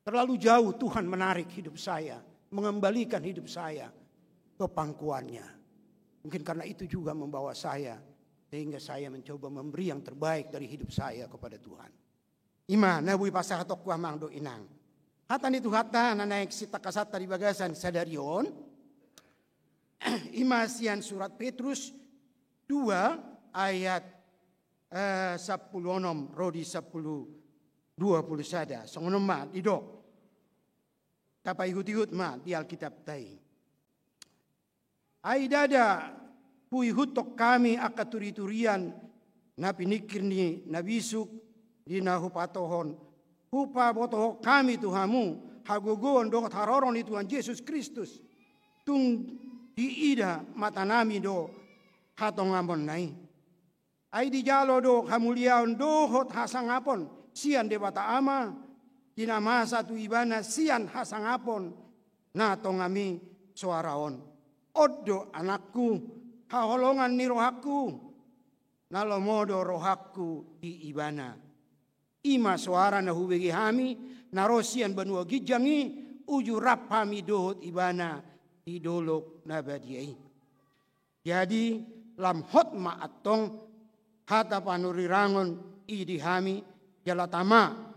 Terlalu jauh Tuhan menarik hidup saya. Mengembalikan hidup saya ke pangkuannya. Mungkin karena itu juga membawa saya. Sehingga saya mencoba memberi yang terbaik dari hidup saya kepada Tuhan. Ima nabui pasah hatok kuamang do inang. Hatan itu hata nanaik sita kasata di bagasan sadarion. Ima sian surat Petrus 2 ayat 10 rodi 10 20 sada songono ma didok kapai hut ma di Alkitab tai ai dada hui hutok kami akaturi-turian na pinikirni na bisuk di na hupatohon hupa botoh kami Tuhamu hagogon do haroron di Tuhan Yesus Kristus tung di ida matanami do hatong amon nai. Ai di jalo do hamuliaon do hot hasangapon sian debata ama dina masa tu ibana sian hasangapon na tongami suaraon oddo anakku haholongan ni rohaku nalomodo rohaku di ibana ima suara na hubegi hami narosian benua gijangi uju rap hami dohot ibana di dolok nabadiai. Jadi lam hot ma atong hata panuri rangon idi hami jalatama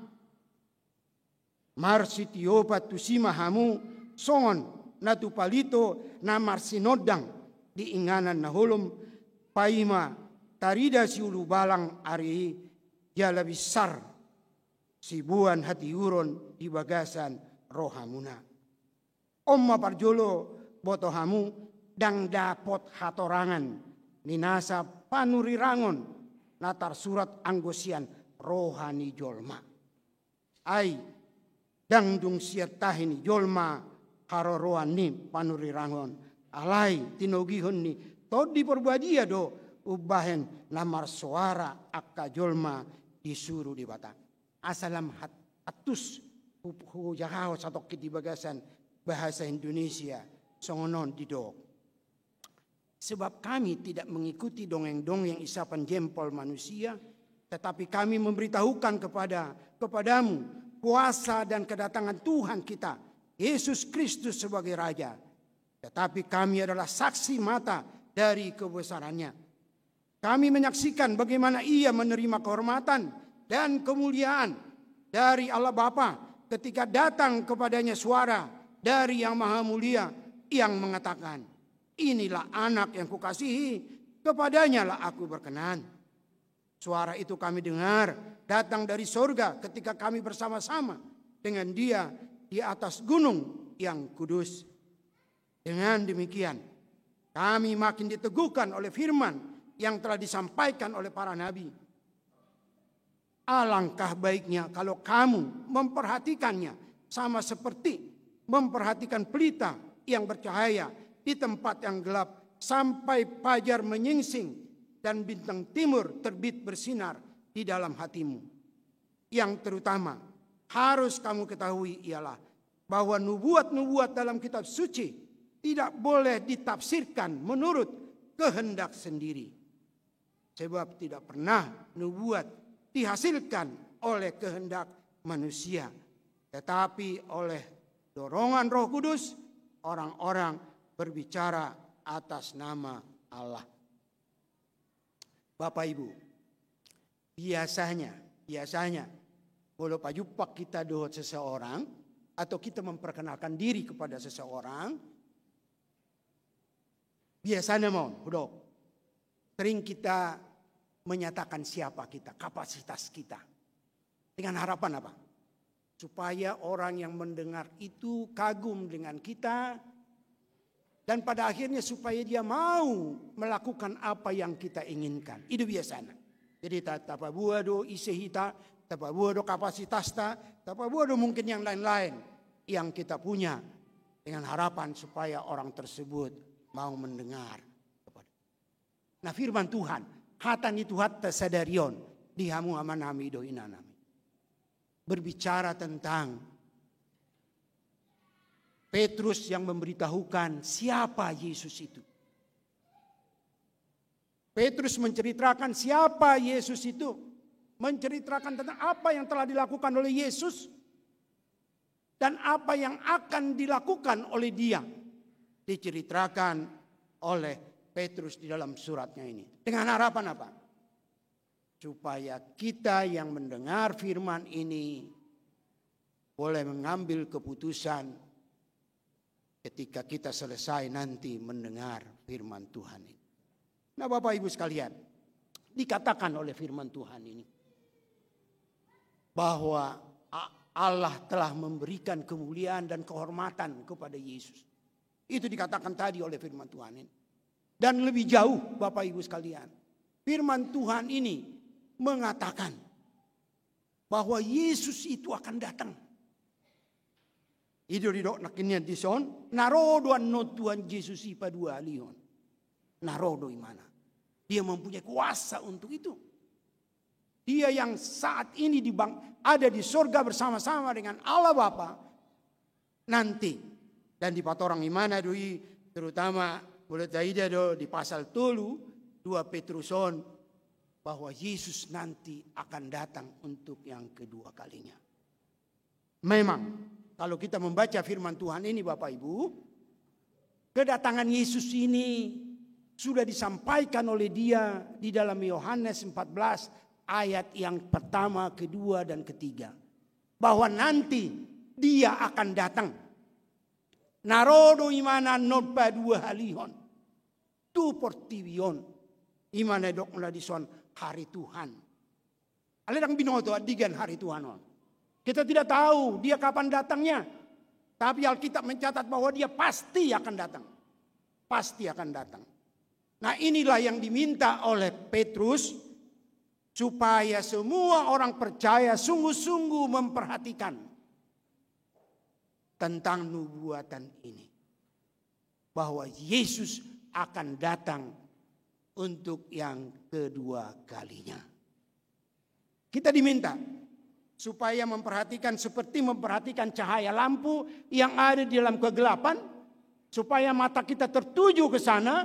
marsitiopa tusima hamu songon natu palito na marsinodang di inganan na hulum paima tarida si ulu balang ari jala besar sibuan hati uron di bagasan rohamuna omma parjolo boto hamu dang dapot hatorangan ninasa panuri rangon natar surat anggosian rohani jolma. Ai dangdung siatahini jolma haroroan ni panuri rangon. Alai tinogihon ni todi perbadia do ubahen namar suara akka jolma disuruh di bata. Asalam atus hujahao satok di bagasan bahasa Indonesia songonon didok. Sebab kami tidak mengikuti dongeng-dongeng isapan jempol manusia, tetapi kami memberitahukan kepadamu kuasa dan kedatangan Tuhan kita, Yesus Kristus sebagai Raja. Tetapi kami adalah saksi mata dari kebesarannya. Kami menyaksikan bagaimana ia menerima kehormatan dan kemuliaan dari Allah Bapa ketika datang kepadanya suara dari Yang Maha Mulia yang mengatakan, inilah anak yang kukasihi, kepadanya lah aku berkenan. Suara itu kami dengar datang dari sorga ketika kami bersama-sama dengan dia di atas gunung yang kudus. Dengan demikian kami makin diteguhkan oleh firman yang telah disampaikan oleh para nabi. Alangkah baiknya kalau kamu memperhatikannya sama seperti memperhatikan pelita yang bercahaya di tempat yang gelap sampai fajar menyingsing dan bintang timur terbit bersinar di dalam hatimu. Yang terutama harus kamu ketahui ialah bahwa nubuat-nubuat dalam kitab suci tidak boleh ditafsirkan menurut kehendak sendiri. Sebab tidak pernah nubuat dihasilkan oleh kehendak manusia, tetapi oleh dorongan Roh Kudus orang-orang berbicara atas nama Allah. Bapak Ibu, biasanya kalau pajupak kita dohot seseorang atau kita memperkenalkan diri kepada seseorang, biasanya sering kita menyatakan siapa kita, kapasitas kita. Dengan harapan apa? Supaya orang yang mendengar itu kagum dengan kita. Dan pada akhirnya supaya dia mau melakukan apa yang kita inginkan. Itu biasanya. Jadi tapabuado isehita, tapabuado kapasitasnya, tapabuado mungkin yang lain-lain yang kita punya. Dengan harapan supaya orang tersebut mau mendengar. Nah firman Tuhan, hatan itu hatta sadarion, dihamu amanami do inanami. Berbicara tentang Petrus yang memberitahukan siapa Yesus itu. Petrus menceritakan siapa Yesus itu. Menceritakan tentang apa yang telah dilakukan oleh Yesus. Dan apa yang akan dilakukan oleh dia. Diceritakan oleh Petrus di dalam suratnya ini. Dengan harapan apa? Supaya kita yang mendengar firman ini boleh mengambil keputusan ketika kita selesai nanti mendengar firman Tuhan ini. Nah Bapak Ibu sekalian, dikatakan oleh firman Tuhan ini bahwa Allah telah memberikan kemuliaan dan kehormatan kepada Yesus. Itu dikatakan tadi oleh firman Tuhan ini. Dan lebih jauh Bapak Ibu sekalian, firman Tuhan ini mengatakan bahwa Yesus itu akan datang. Itu di dok nakinnya di son, narodo anno Tuhan Yesus ipa dua lion. Narodo imana. Dia mempunyai kuasa untuk itu. Dia yang saat ini ada di surga bersama-sama dengan Allah Bapa nanti. Dan di patorang imana doi terutama boleh taida do di pasal 2 Petruson bahwa Yesus nanti akan datang untuk yang kedua kalinya. Memang kalau kita membaca firman Tuhan ini Bapak Ibu, kedatangan Yesus ini sudah disampaikan oleh dia di dalam Yohanes 14 ayat yang pertama, kedua, dan ketiga. Bahwa nanti dia akan datang. Narodo imana notpa dua halihon. Tu portivion. Imana dok meladison hari Tuhan. Aledang binoto adigan hari Tuhan. Kita tidak tahu dia kapan datangnya. Tapi Alkitab mencatat bahwa dia pasti akan datang. Pasti akan datang. Nah inilah yang diminta oleh Petrus. Supaya semua orang percaya sungguh-sungguh memperhatikan. Tentang nubuatan ini. Bahwa Yesus akan datang untuk yang kedua kalinya. Kita diminta supaya memperhatikan seperti memperhatikan cahaya lampu yang ada di dalam kegelapan. Supaya mata kita tertuju ke sana.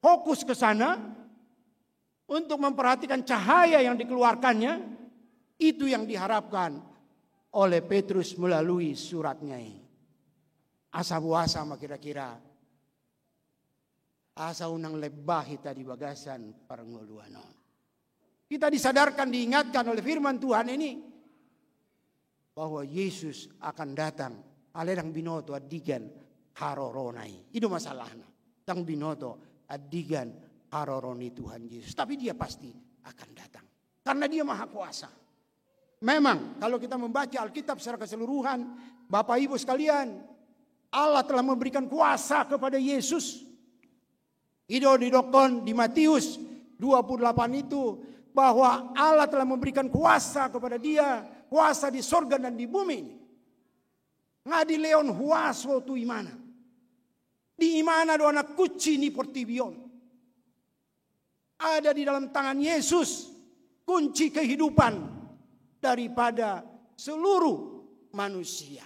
Fokus ke sana. Untuk memperhatikan cahaya yang dikeluarkannya. Itu yang diharapkan oleh Petrus melalui suratnya ini. Asa buasa kira-kira. Asa unang lebah hita di bagasan paranguluano. Kita disadarkan, diingatkan oleh firman Tuhan ini. Bahwa Yesus akan datang. Aledang binoto adigan haroronai. Itu masalahnya. Tang binoto adigan haroroni Tuhan Yesus. Tapi dia pasti akan datang. Karena dia maha kuasa. Memang kalau kita membaca Alkitab secara keseluruhan. Bapak Ibu sekalian. Allah telah memberikan kuasa kepada Yesus. Itu didokon di Matius 28 itu. Bahwa Allah telah memberikan kuasa kepada dia. Kuasa di sorga dan di bumi ini. Ngadi leon huaso tu imana. Di imana do anak kuci ni portibion. Ada di dalam tangan Yesus. Kunci kehidupan. Daripada seluruh manusia.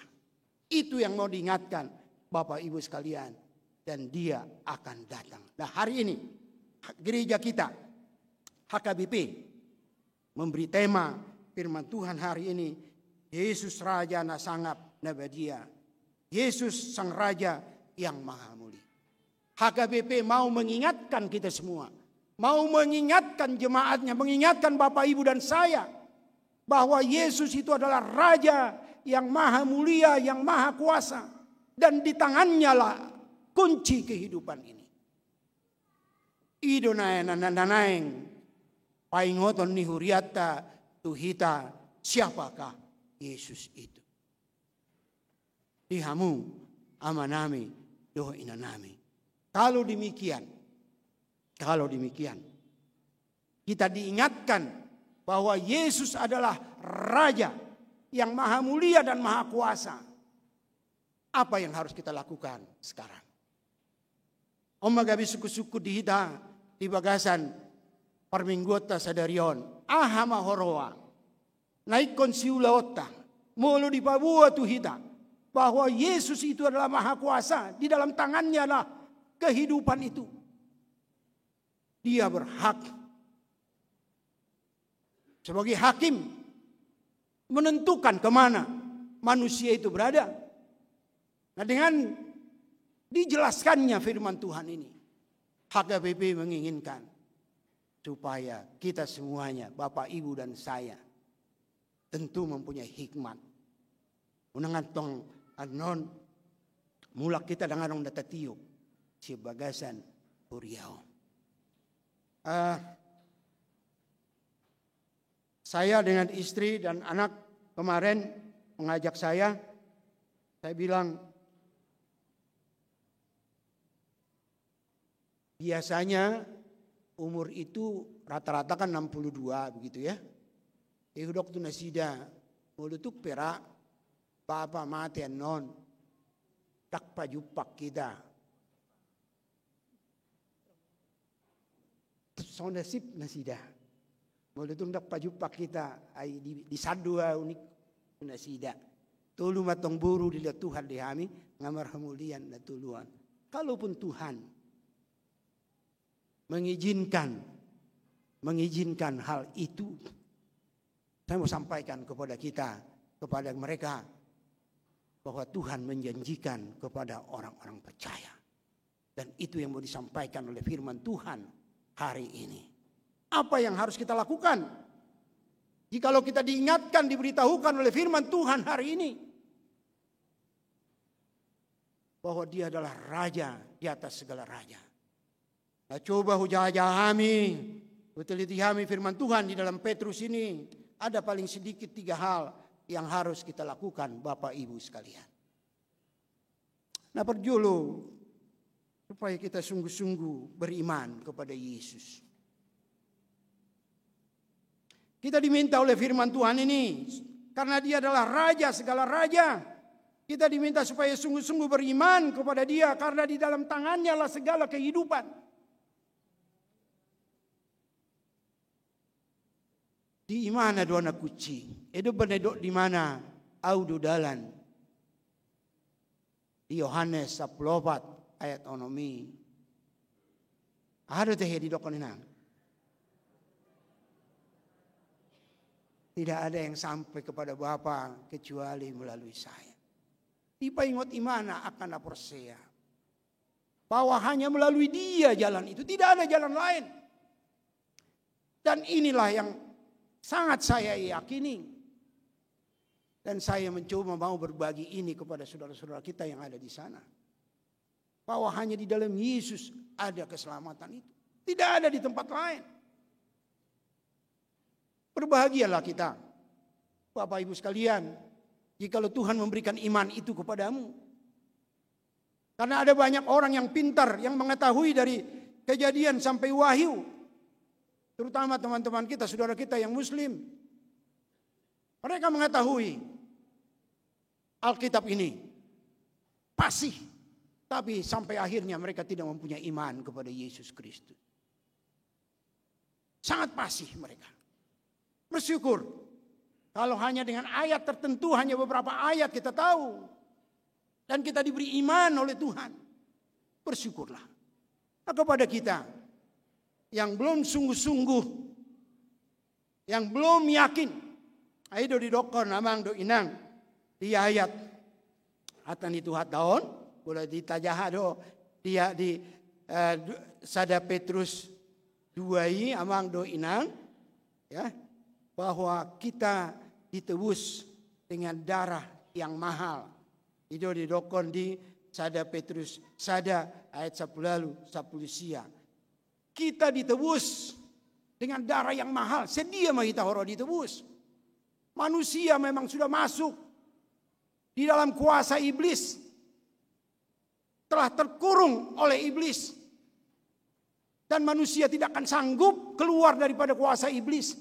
Itu yang mau diingatkan Bapak Ibu sekalian. Dan dia akan datang. Nah hari ini gereja kita. HKBP memberi tema firman Tuhan hari ini. Yesus Raja na sangap nabadia. Yesus Sang Raja yang maha mulia. HKBP mau mengingatkan kita semua. mau mengingatkan jemaatnya, mengingatkan Bapak Ibu dan saya bahwa Yesus itu adalah Raja yang maha mulia, yang maha kuasa, dan di tangannya lah kunci kehidupan ini. Idonanaeng paingoton ni huriata tuhita, siapakah Yesus itu? Dihamu amanami doh inanami. Kalau demikian, kita diingatkan bahwa Yesus adalah Raja yang maha mulia dan maha kuasa. Apa yang harus kita lakukan sekarang? Om magabi suku-suku dihita di bagasan parminggota sadarion. Ahama horoa. Naikon siulaota. Mulu di Papua tuhita. Bahwa Yesus itu adalah maha kuasa. Di dalam tangannya lah kehidupan itu. Dia berhak sebagai hakim menentukan kemana manusia itu berada. Nah, dengan dijelaskannya firman Tuhan ini, HKBP menginginkan supaya kita semuanya, Bapak, Ibu, dan saya, tentu mempunyai hikmat. Unangan tong anon mulak kita dengan orang data tiup si bagasan puriau. Saya dengan istri dan anak kemarin mengajak saya bilang, biasanya umur itu rata-rata kan 62 begitu ya. Ihudok tu nasida, mulutuk perak, papa mati non, tak pajupak kita. Sonda sip nasida. Mulutuk tak pajupak kita, ay di sadua unik nasida. Tulu matong buru dilihat Tuhan dihami, ngamar hamulian na tuluan. Kalaupun Tuhan mengizinkan hal itu, saya mau sampaikan kepada kita, kepada mereka, bahwa Tuhan menjanjikan kepada orang-orang percaya. Dan itu yang mau disampaikan oleh firman Tuhan hari ini. Apa yang harus kita lakukan? Jikalau kita diingatkan, diberitahukan oleh firman Tuhan hari ini, bahwa dia adalah Raja di atas segala raja. Nah, coba hujah-hujah utiliti kami firman Tuhan di dalam Petrus ini. Ada paling sedikit 3 hal yang harus kita lakukan, Bapak Ibu sekalian. Nah, perjulu supaya kita sungguh-sungguh beriman kepada Yesus. Kita diminta oleh firman Tuhan ini, karena dia adalah Raja segala raja, kita diminta supaya sungguh-sungguh beriman kepada dia, karena di dalam tangannya lah segala kehidupan. Di mana doana kucing? Edo benedok di mana? Audu dalan. Di Yohanes 14 ayat onomi. Ada teh di dokonina. Tidak ada yang sampai kepada Bapa kecuali melalui saya. Dipaingot imana akan aporsea. Bahwa hanya melalui dia jalan itu. Tidak ada jalan lain. Dan inilah yang sangat saya yakini. Dan saya mencoba mau berbagi ini kepada saudara-saudara kita yang ada di sana. Bahwa hanya di dalam Yesus ada keselamatan itu. Tidak ada di tempat lain. Berbahagialah kita, Bapak Ibu sekalian, jikalau Tuhan memberikan iman itu kepadamu. Karena ada banyak orang yang pintar, yang mengetahui dari Kejadian sampai Wahyu. Terutama teman-teman kita, saudara kita yang Muslim. Mereka mengetahui Alkitab ini fasih, tapi sampai akhirnya mereka tidak mempunyai iman kepada Yesus Kristus. Sangat fasih mereka. Bersyukur kalau hanya dengan ayat tertentu, hanya beberapa ayat kita tahu. Dan kita diberi iman oleh Tuhan. Bersyukurlah. Nah, kepada kita yang belum sungguh-sungguh, yang belum yakin, ayo di dokon amang do inang di ayat atan itu hataon boleh ditajah do dia di sada Petrus duai amang do inang ya, bahwa kita ditebus dengan darah yang mahal. Itu didokon di sada Petrus sada ayat 10 lalu 10 sia. Kita ditebus dengan darah yang mahal. Sedia mah kita horo ditebus. Manusia memang sudah masuk di dalam kuasa iblis. Telah terkurung oleh iblis. Dan manusia tidak akan sanggup keluar daripada kuasa iblis.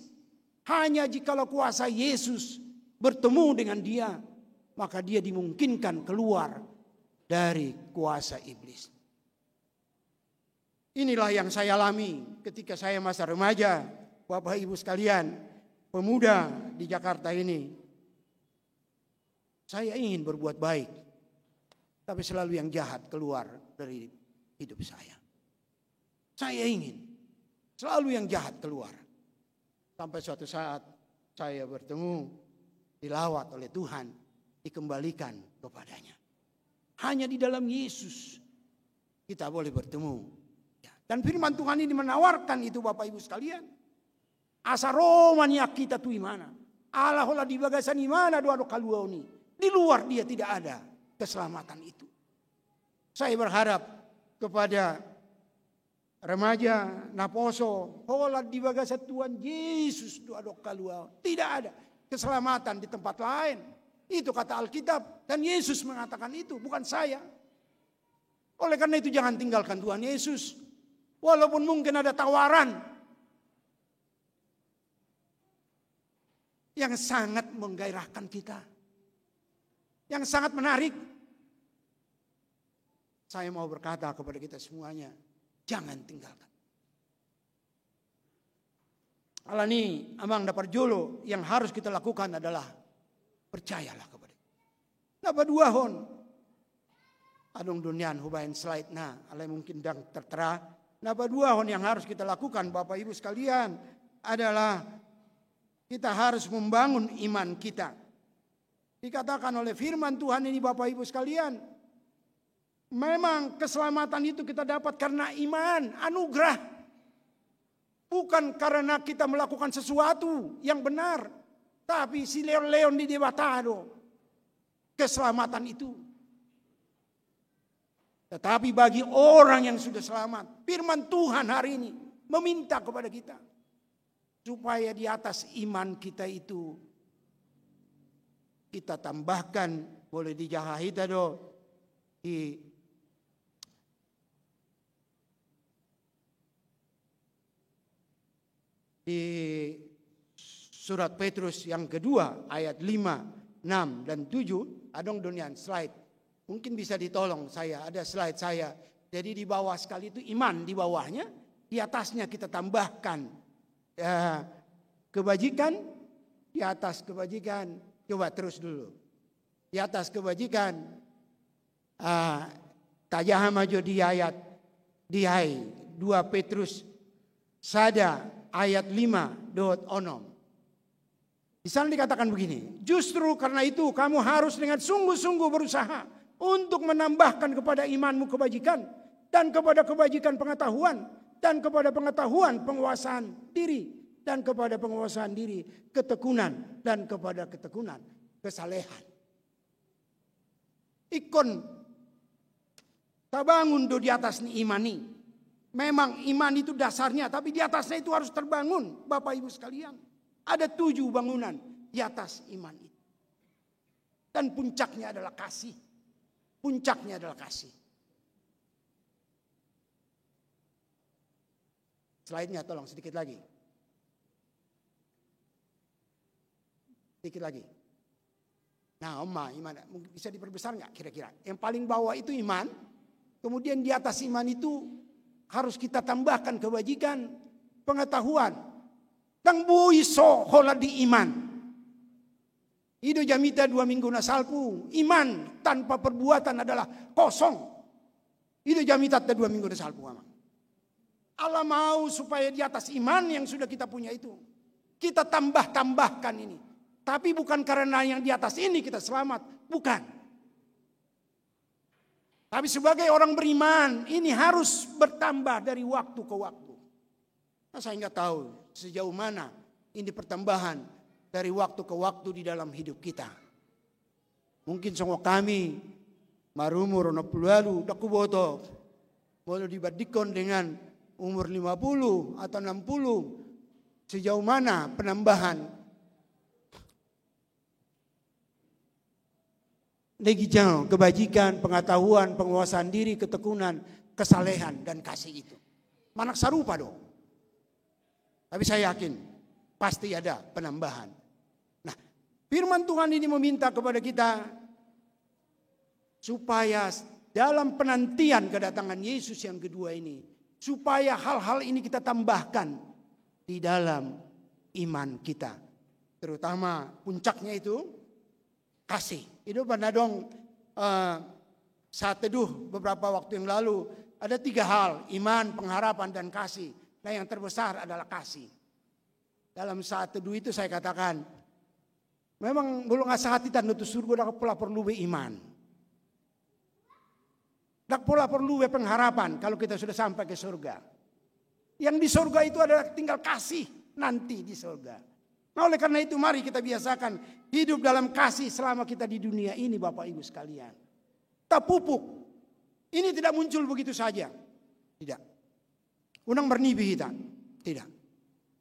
Hanya jikalau kuasa Yesus bertemu dengan dia, maka dia dimungkinkan keluar dari kuasa iblis. Inilah yang saya alami ketika saya masa remaja, Bapak Ibu sekalian, pemuda di Jakarta ini. Saya ingin berbuat baik, tapi selalu yang jahat keluar dari hidup saya. Saya ingin selalu yang jahat keluar. Sampai suatu saat saya bertemu, dilawat oleh Tuhan, dikembalikan kepadanya. Hanya di dalam Yesus kita boleh bertemu. Dan firman Tuhan ini menawarkan itu Bapak Ibu sekalian. Asa romanya kita tu imana. Allah olah di bagasan imana doa kaluau ni. Di luar dia tidak ada keselamatan itu. Saya berharap kepada remaja naposo, olah di bagasan Tuhan Yesus doa kaluau. Tidak ada keselamatan di tempat lain. Itu kata Alkitab. Dan Yesus mengatakan itu, bukan saya. Oleh karena itu jangan tinggalkan Tuhan Yesus. Walaupun mungkin ada tawaran yang sangat menggairahkan kita. Yang sangat menarik. Saya mau berkata kepada kita semuanya, jangan tinggalkan. Alani amang dapat jolo yang harus kita lakukan adalah percayalah kepada. Napa dua hon? Adong dunian hubain slide na, alai mungkin dang tertera. Napa dua hon yang harus kita lakukan Bapak Ibu sekalian adalah kita harus membangun iman kita. Dikatakan oleh firman Tuhan ini Bapak Ibu sekalian, memang keselamatan itu kita dapat karena iman, anugerah. Bukan karena kita melakukan sesuatu yang benar. Tapi si leon-leon di debatado keselamatan itu. Tetapi bagi orang yang sudah selamat, firman Tuhan hari ini meminta kepada kita. Supaya di atas iman kita itu, kita tambahkan, boleh dijahahita do, di surat Petrus yang kedua ayat 5, 6 dan 7. Adong donian slide. Mungkin bisa ditolong saya, ada slide saya. Jadi di bawah sekali itu iman di bawahnya, di atasnya kita tambahkan kebajikan, di atas kebajikan, coba terus dulu. Di atas kebajikan, tajah maju di ayat, di 2 Petrus sada ayat 5 dot onom. Di sana dikatakan begini, justru karena itu kamu harus dengan sungguh-sungguh berusaha untuk menambahkan kepada imanmu kebajikan, dan kepada kebajikan pengetahuan, dan kepada pengetahuan penguasaan diri, dan kepada penguasaan diri ketekunan, dan kepada ketekunan kesalehan. Ikon tabangun do di atas ni imani. Memang iman itu dasarnya, tapi di atasnya itu harus terbangun Bapak Ibu sekalian. Ada 7 bangunan di atas iman itu. Dan puncaknya adalah kasih. Puncaknya adalah kasih. Slide-nya tolong sedikit lagi. Sedikit lagi. Nah, iman mungkin bisa diperbesar nggak kira-kira? Yang paling bawah itu iman. Kemudian di atas iman itu harus kita tambahkan kebajikan, pengetahuan. Dan buiso hola di iman. Ido jamita 2 minggu nasalku. Iman tanpa perbuatan adalah kosong. Ido jamita 2 minggu nasalku. Allah mau supaya di atas iman yang sudah kita punya itu, kita tambahkan ini. Tapi bukan karena yang di atas ini kita selamat. Bukan. Tapi sebagai orang beriman, ini harus bertambah dari waktu ke waktu. Nah, saya nggak tahu sejauh mana ini pertambahan dari waktu ke waktu di dalam hidup kita. Mungkin semua kami marumur 60 daku boto boleh dibandingkan dengan umur 50 atau 60. Sejauh mana penambahan negijang, kebajikan, pengetahuan, penguasaan diri, ketekunan, kesalehan, dan kasih itu. Manak sarupa dong. Tapi saya yakin pasti ada penambahan. Nah, firman Tuhan ini meminta kepada kita supaya dalam penantian kedatangan Yesus yang kedua ini, supaya hal-hal ini kita tambahkan di dalam iman kita. Terutama puncaknya itu kasih. Itu pernah dong saat teduh beberapa waktu yang lalu. Ada 3 hal, iman, pengharapan, dan kasih. Nah, yang terbesar adalah kasih. Dalam saat teduh itu saya katakan, memang belum asa hati tanda tu surga dak pola perlu be iman. Dak pola perlu be pengharapan kalau kita sudah sampai ke surga. Yang di surga itu adalah tinggal kasih nanti di surga. Nah, oleh karena itu mari kita biasakan hidup dalam kasih selama kita di dunia ini, Bapak Ibu sekalian. Tak pupuk. Ini tidak muncul begitu saja. Tidak. Unang bernibi kita. Tidak.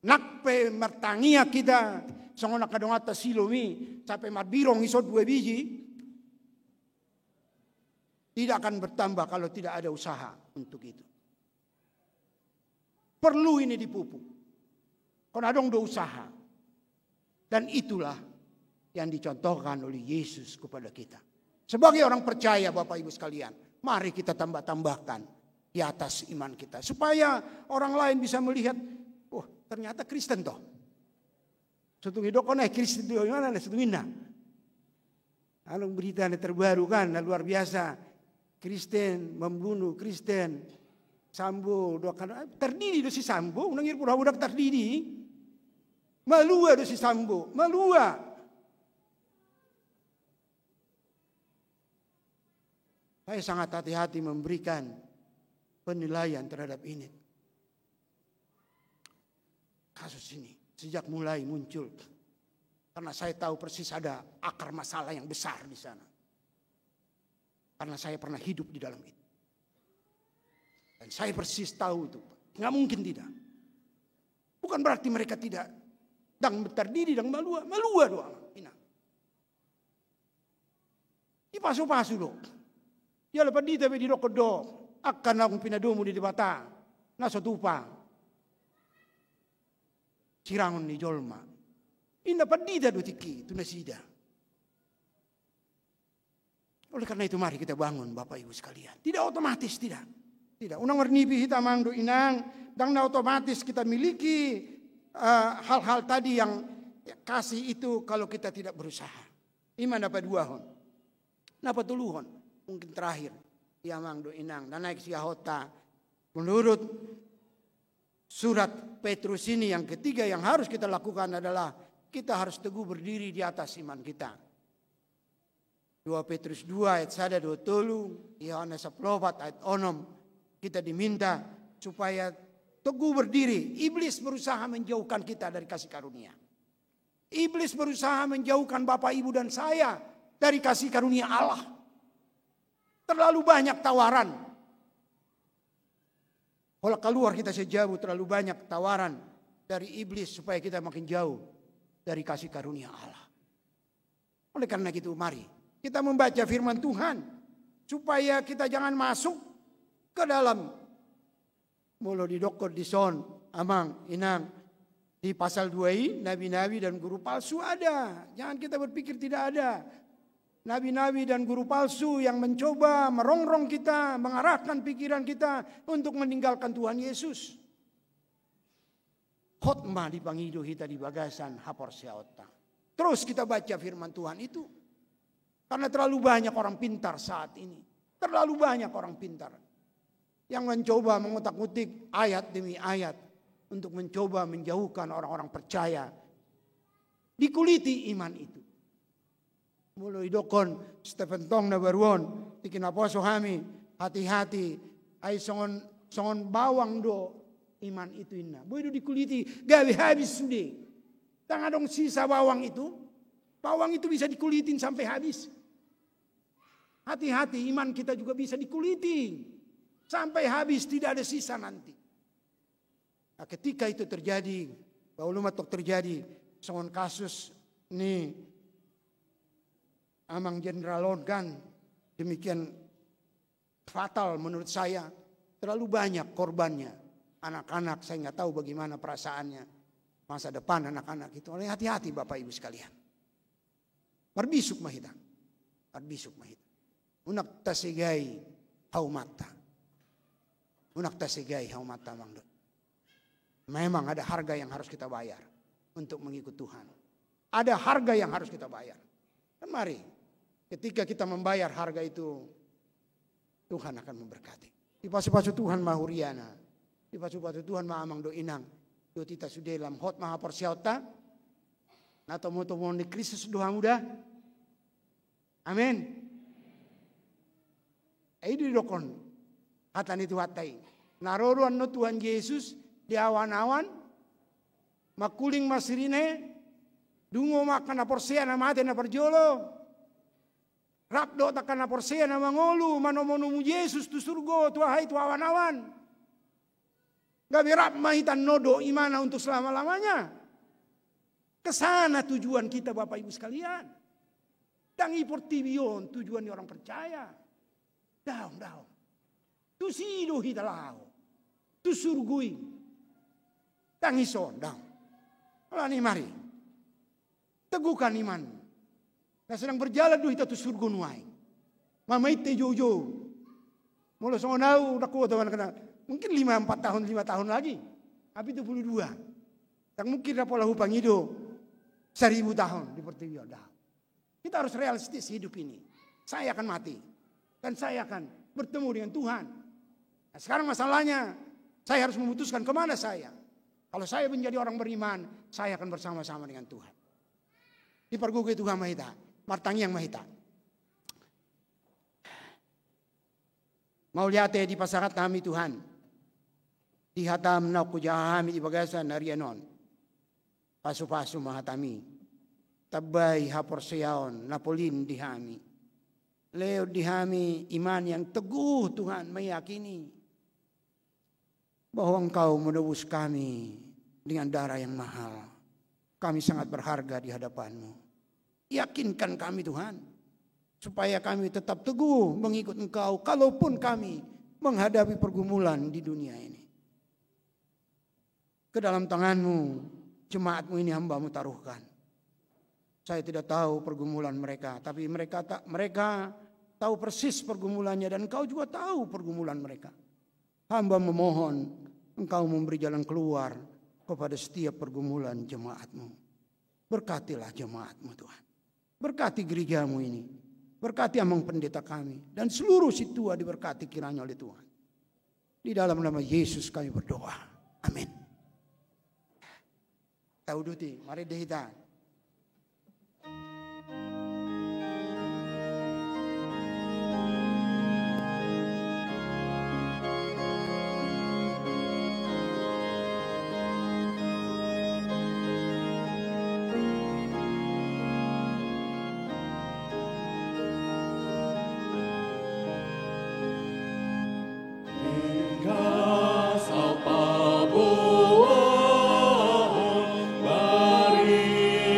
Nakpe mertangia kita. Sangona kadongata silomi. Sampai marbirong isot 2 biji. Tidak akan bertambah kalau tidak ada usaha untuk itu. Perlu ini dipupuk. Karena dong do usaha. Dan itulah yang dicontohkan oleh Yesus kepada kita. Sebagai orang percaya, Bapak Ibu sekalian, mari kita tambah-tambahkan di atas iman kita. Supaya orang lain bisa melihat, oh ternyata Kristen toh. Suatu hidup naik Kristen itu gimana? Suatu mina. Lalu berita terbaru kan, luar biasa. Kristen membunuh Kristen. Sambo, terdiri do si Sambo, unangir pura budak terdiri. Malua do si Sambo, malua. Saya sangat hati-hati memberikan penilaian terhadap ini. Kasus ini sejak mulai muncul. Karena saya tahu persis ada akar masalah yang besar di sana. Karena saya pernah hidup di dalam itu. Dan saya persis tahu itu. Nggak mungkin tidak. Bukan berarti mereka tidak dang terdiri dang malua. Malua doang. Ini pasu-pasu dong. Ya lepas di tapi di rokok do. Akan aku pinadomu di debata. Naso tupa. Cirangon ni jolma. Indah padida do tiki. Itu nasida. Oleh karena itu mari kita bangun Bapak Ibu sekalian. Tidak otomatis tidak. Tidak. Unang warnibi hitamang do inang. Dan otomatis kita miliki hal-hal tadi yang kasih itu kalau kita tidak berusaha. Iman dapat 2 hon. Dapat 3 hon. Mungkin terakhir. Yamang do inang. Dan naik siahota. Menurut surat Petrus ini yang ketiga yang harus kita lakukan adalah kita harus teguh berdiri di atas iman kita. 2 Petrus 2 ayat 1 2 tolu. Yohanes 10 ayat 6. Kita diminta supaya teguh berdiri. Iblis berusaha menjauhkan kita dari kasih karunia. Iblis berusaha menjauhkan Bapak Ibu dan saya dari kasih karunia Allah. Terlalu banyak tawaran. Kalau keluar kita sejauh terlalu banyak tawaran dari iblis supaya kita makin jauh dari kasih karunia Allah. Oleh karena itu mari kita membaca firman Tuhan supaya kita jangan masuk ke dalam mulu didokor di son amang inang di pasal 2 ini nabi-nabi dan guru palsu ada. Jangan kita berpikir tidak ada. Nabi-nabi dan guru palsu yang mencoba merongrong kita, mengarahkan pikiran kita untuk meninggalkan Tuhan Yesus. Khotmah di pangido kita di bagasan hapor siaota. Terus kita baca firman Tuhan itu. Karena terlalu banyak orang pintar saat ini. Terlalu banyak orang pintar. Yang mencoba mengutak-utik ayat demi ayat. Untuk mencoba menjauhkan orang-orang percaya. Dikuliti iman itu. Mulai dokon Stephen Tong na baruon tikin aposo kami hati-hati ay songon bawang do iman itu inna. Boy dikuliti gawe habis sudah. Tang adong sisa bawang itu. Bawang itu bisa dikulitin sampai habis. Hati-hati, iman kita juga bisa dikuliti sampai habis, tidak ada sisa nanti. Nah, ketika itu terjadi, bahwa matok terjadi songon kasus ini Amang Jenderal Logan, demikian fatal menurut saya, terlalu banyak korbannya. Anak-anak saya nggak tahu bagaimana perasaannya masa depan anak-anak itu. Oleh hati-hati Bapak Ibu sekalian. Marbisuk mahita, marbisuk mahita. Unak tasigai haumata. Unak tasigai haumata mangdo. Memang ada harga yang harus kita bayar untuk mengikut Tuhan. Ada harga yang harus kita bayar. Dan mari ketika kita membayar harga itu, Tuhan akan memberkati. Di pasu-pasu Tuhan mahuriana. Di pasu-pasu Tuhan maamang do inang. Do tita sudelam hot maha persiauta. Nato moto di Kristus doa muda. Amin. Itu dokon hatan itu hatai. Naroruan no Tuhan Yesus di awan-awan, makuling masirine, dungo makan na porsia na mate na perjolo, rapdo takkan na porsia na mangolu, manomonumu Yesus tu surgo, tu ahai tu awan-awan. Gabi rap mahitan nodo imana untuk selama-lamanya. Kesana tujuan kita Bapak Ibu sekalian. Tangi portibion tujuan orang percaya. Daun. Tu sido hitalau. Tu surgui. Tangi son daun. Alani mari. Teguhkan iman. Nah sedang berjalan duh hita tu surgu nuai. Mama ite jojo. Mula songonau daku teman kena. Mungkin 4 tahun 5 tahun lagi. Tapi 22. Tak mungkin dapat lahu pangido 1000 tahun di pertiwi dah. Kita harus realistis hidup ini. Saya akan mati. Dan saya akan bertemu dengan Tuhan. Nah, sekarang masalahnya, saya harus memutuskan kemana saya. Kalau saya menjadi orang beriman, saya akan bersama-sama dengan Tuhan. Di pergugi Tuhan mahita. Martangi yang mahita. Mau lihat di pasarat kami Tuhan. Di hatam na kujahami di bagasan narianon. Pasu-pasu mahatami. Tabay haporseyaon napolin dihami. Leo dihami iman yang teguh Tuhan meyakini bahwa Engkau menebus kami dengan darah yang mahal. Kami sangat berharga di hadapan-Mu. Yakinkan kami Tuhan supaya kami tetap teguh mengikut Engkau kalaupun kami menghadapi pergumulan di dunia ini. Ke dalam tangan-Mu jemaat-Mu ini hamba-Mu taruhkan. Saya tidak tahu pergumulan mereka, tapi mereka tahu persis pergumulannya dan Engkau juga tahu pergumulan mereka. Hamba memohon Engkau memberi jalan keluar kepada setiap pergumulan jemaat-Mu. Berkatilah jemaat-Mu Tuhan. Berkati gereja-Mu ini. Berkati amang pendeta kami dan seluruh situa diberkati kiranya oleh Tuhan. Di dalam nama Yesus kami berdoa. Amin. Tahu duti, mari dehita. Gas apa buah bari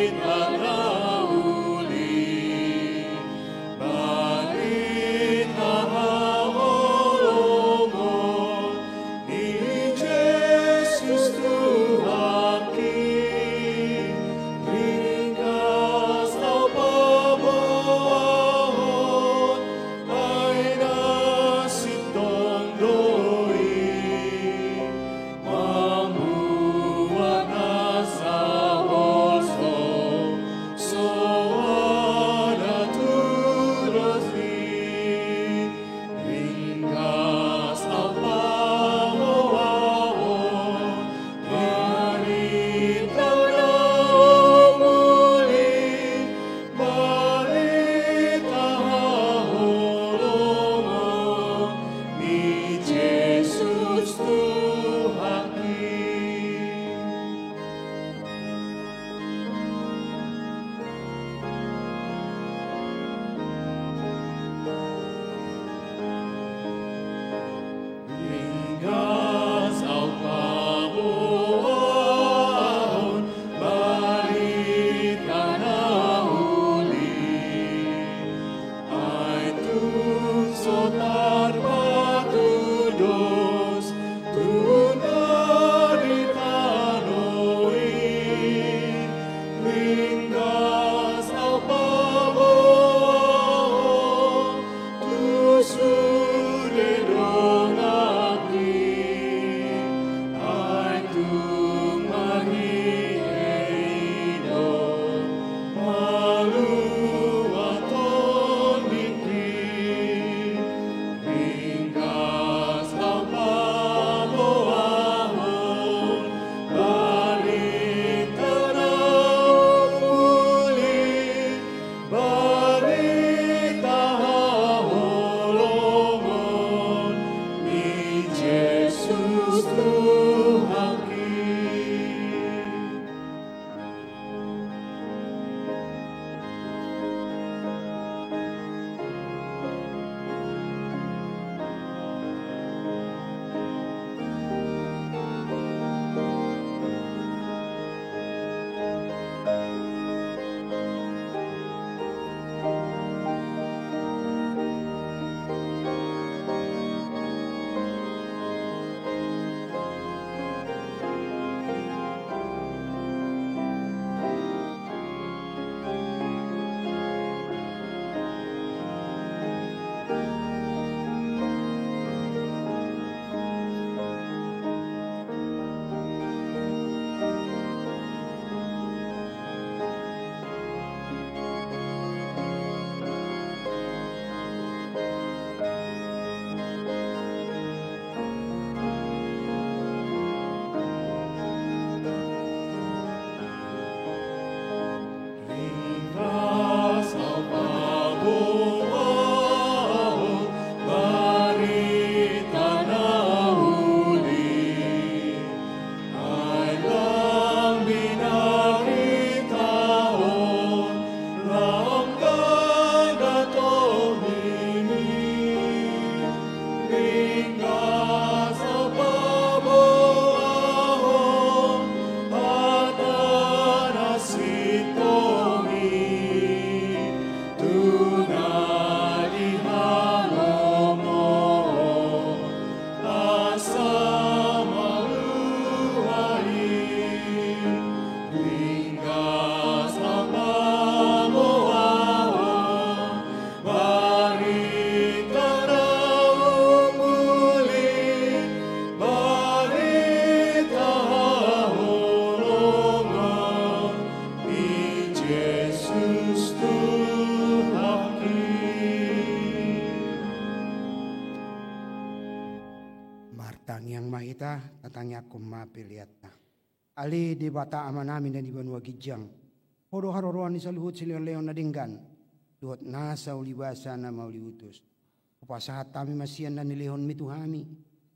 Martang yang maita tatangnya kuma pilihatna. Ali di bata amanami dan di banua gijang. Hodo haroroan ni saluhut silion leon nadinggan. Duhot nasa ulibasa na mauliutus. Upasahat kami masian na nilihon mituhami.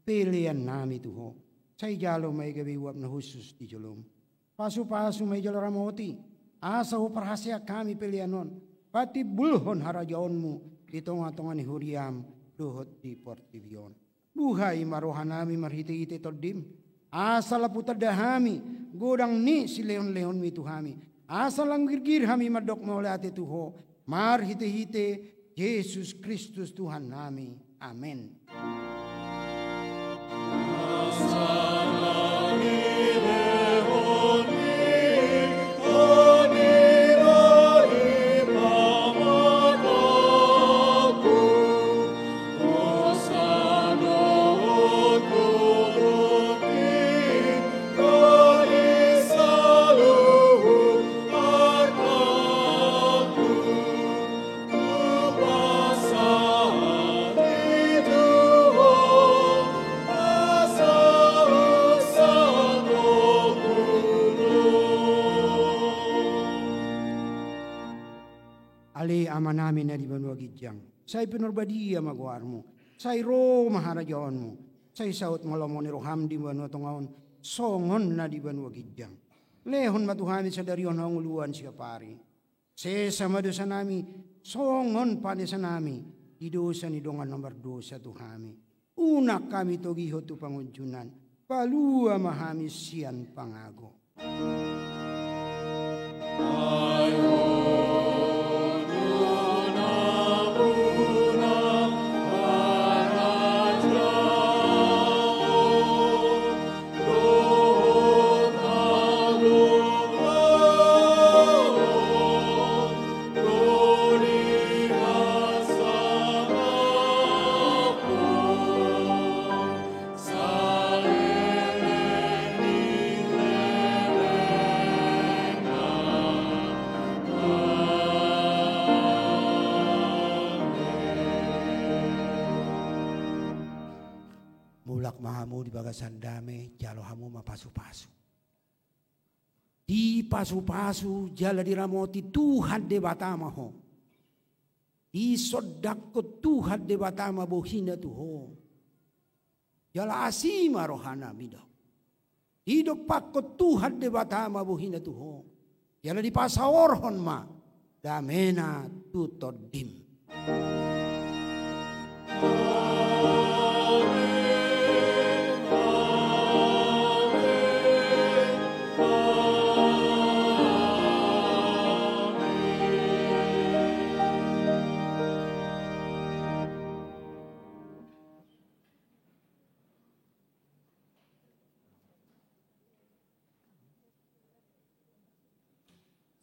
Pilihan nami tuho. Say jalo may gabiwap na husus di jolom. Pasu-pasu may jalo ramoti. Asa ho parhasya kami pilihanon. Pati bulhon harajaonmu. Itonga-tonga ni huriam. Duhot di portibion. Buhay marohan nami marhiti-hiti todim. Asa laputad dahami. Godang ni si leon-leon mituhami. Asa lang girgir hami madok maulati tuho. Marhiti-hiti Yesus Kristus Tuhan nami. Amin. Ali ama namin na di banua gijang. Say pinurbadiya magwarmo. Say ro maharajaonmo. Say saot ngalomo ni roham di banua tongaon. Songon na di banua gijang. Lehon matuhami sa darion ang uluan siya pari. Sesama dosa nami. Songon panisa nami. Di dosa ni dongan nomor dosa tuhami. Unak kami togiho tu pangunjunan. Palua mahami siyan pangago. Mulak mahamu di bagasan dame jalo hamu mapasu-pasu. Di pasu-pasu jala diramoti Tuhan de batama ho. Di sodakko Tuhan de batama bohina tuho. Jala asima rohana midok. Hidup pakko Tuhan de batama bohina tuho. Jala di pasaorhon ma damena tutodim.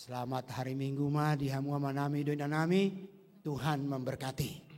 Selamat hari Minggu ma di hamu manami doa nami. Tuhan memberkati.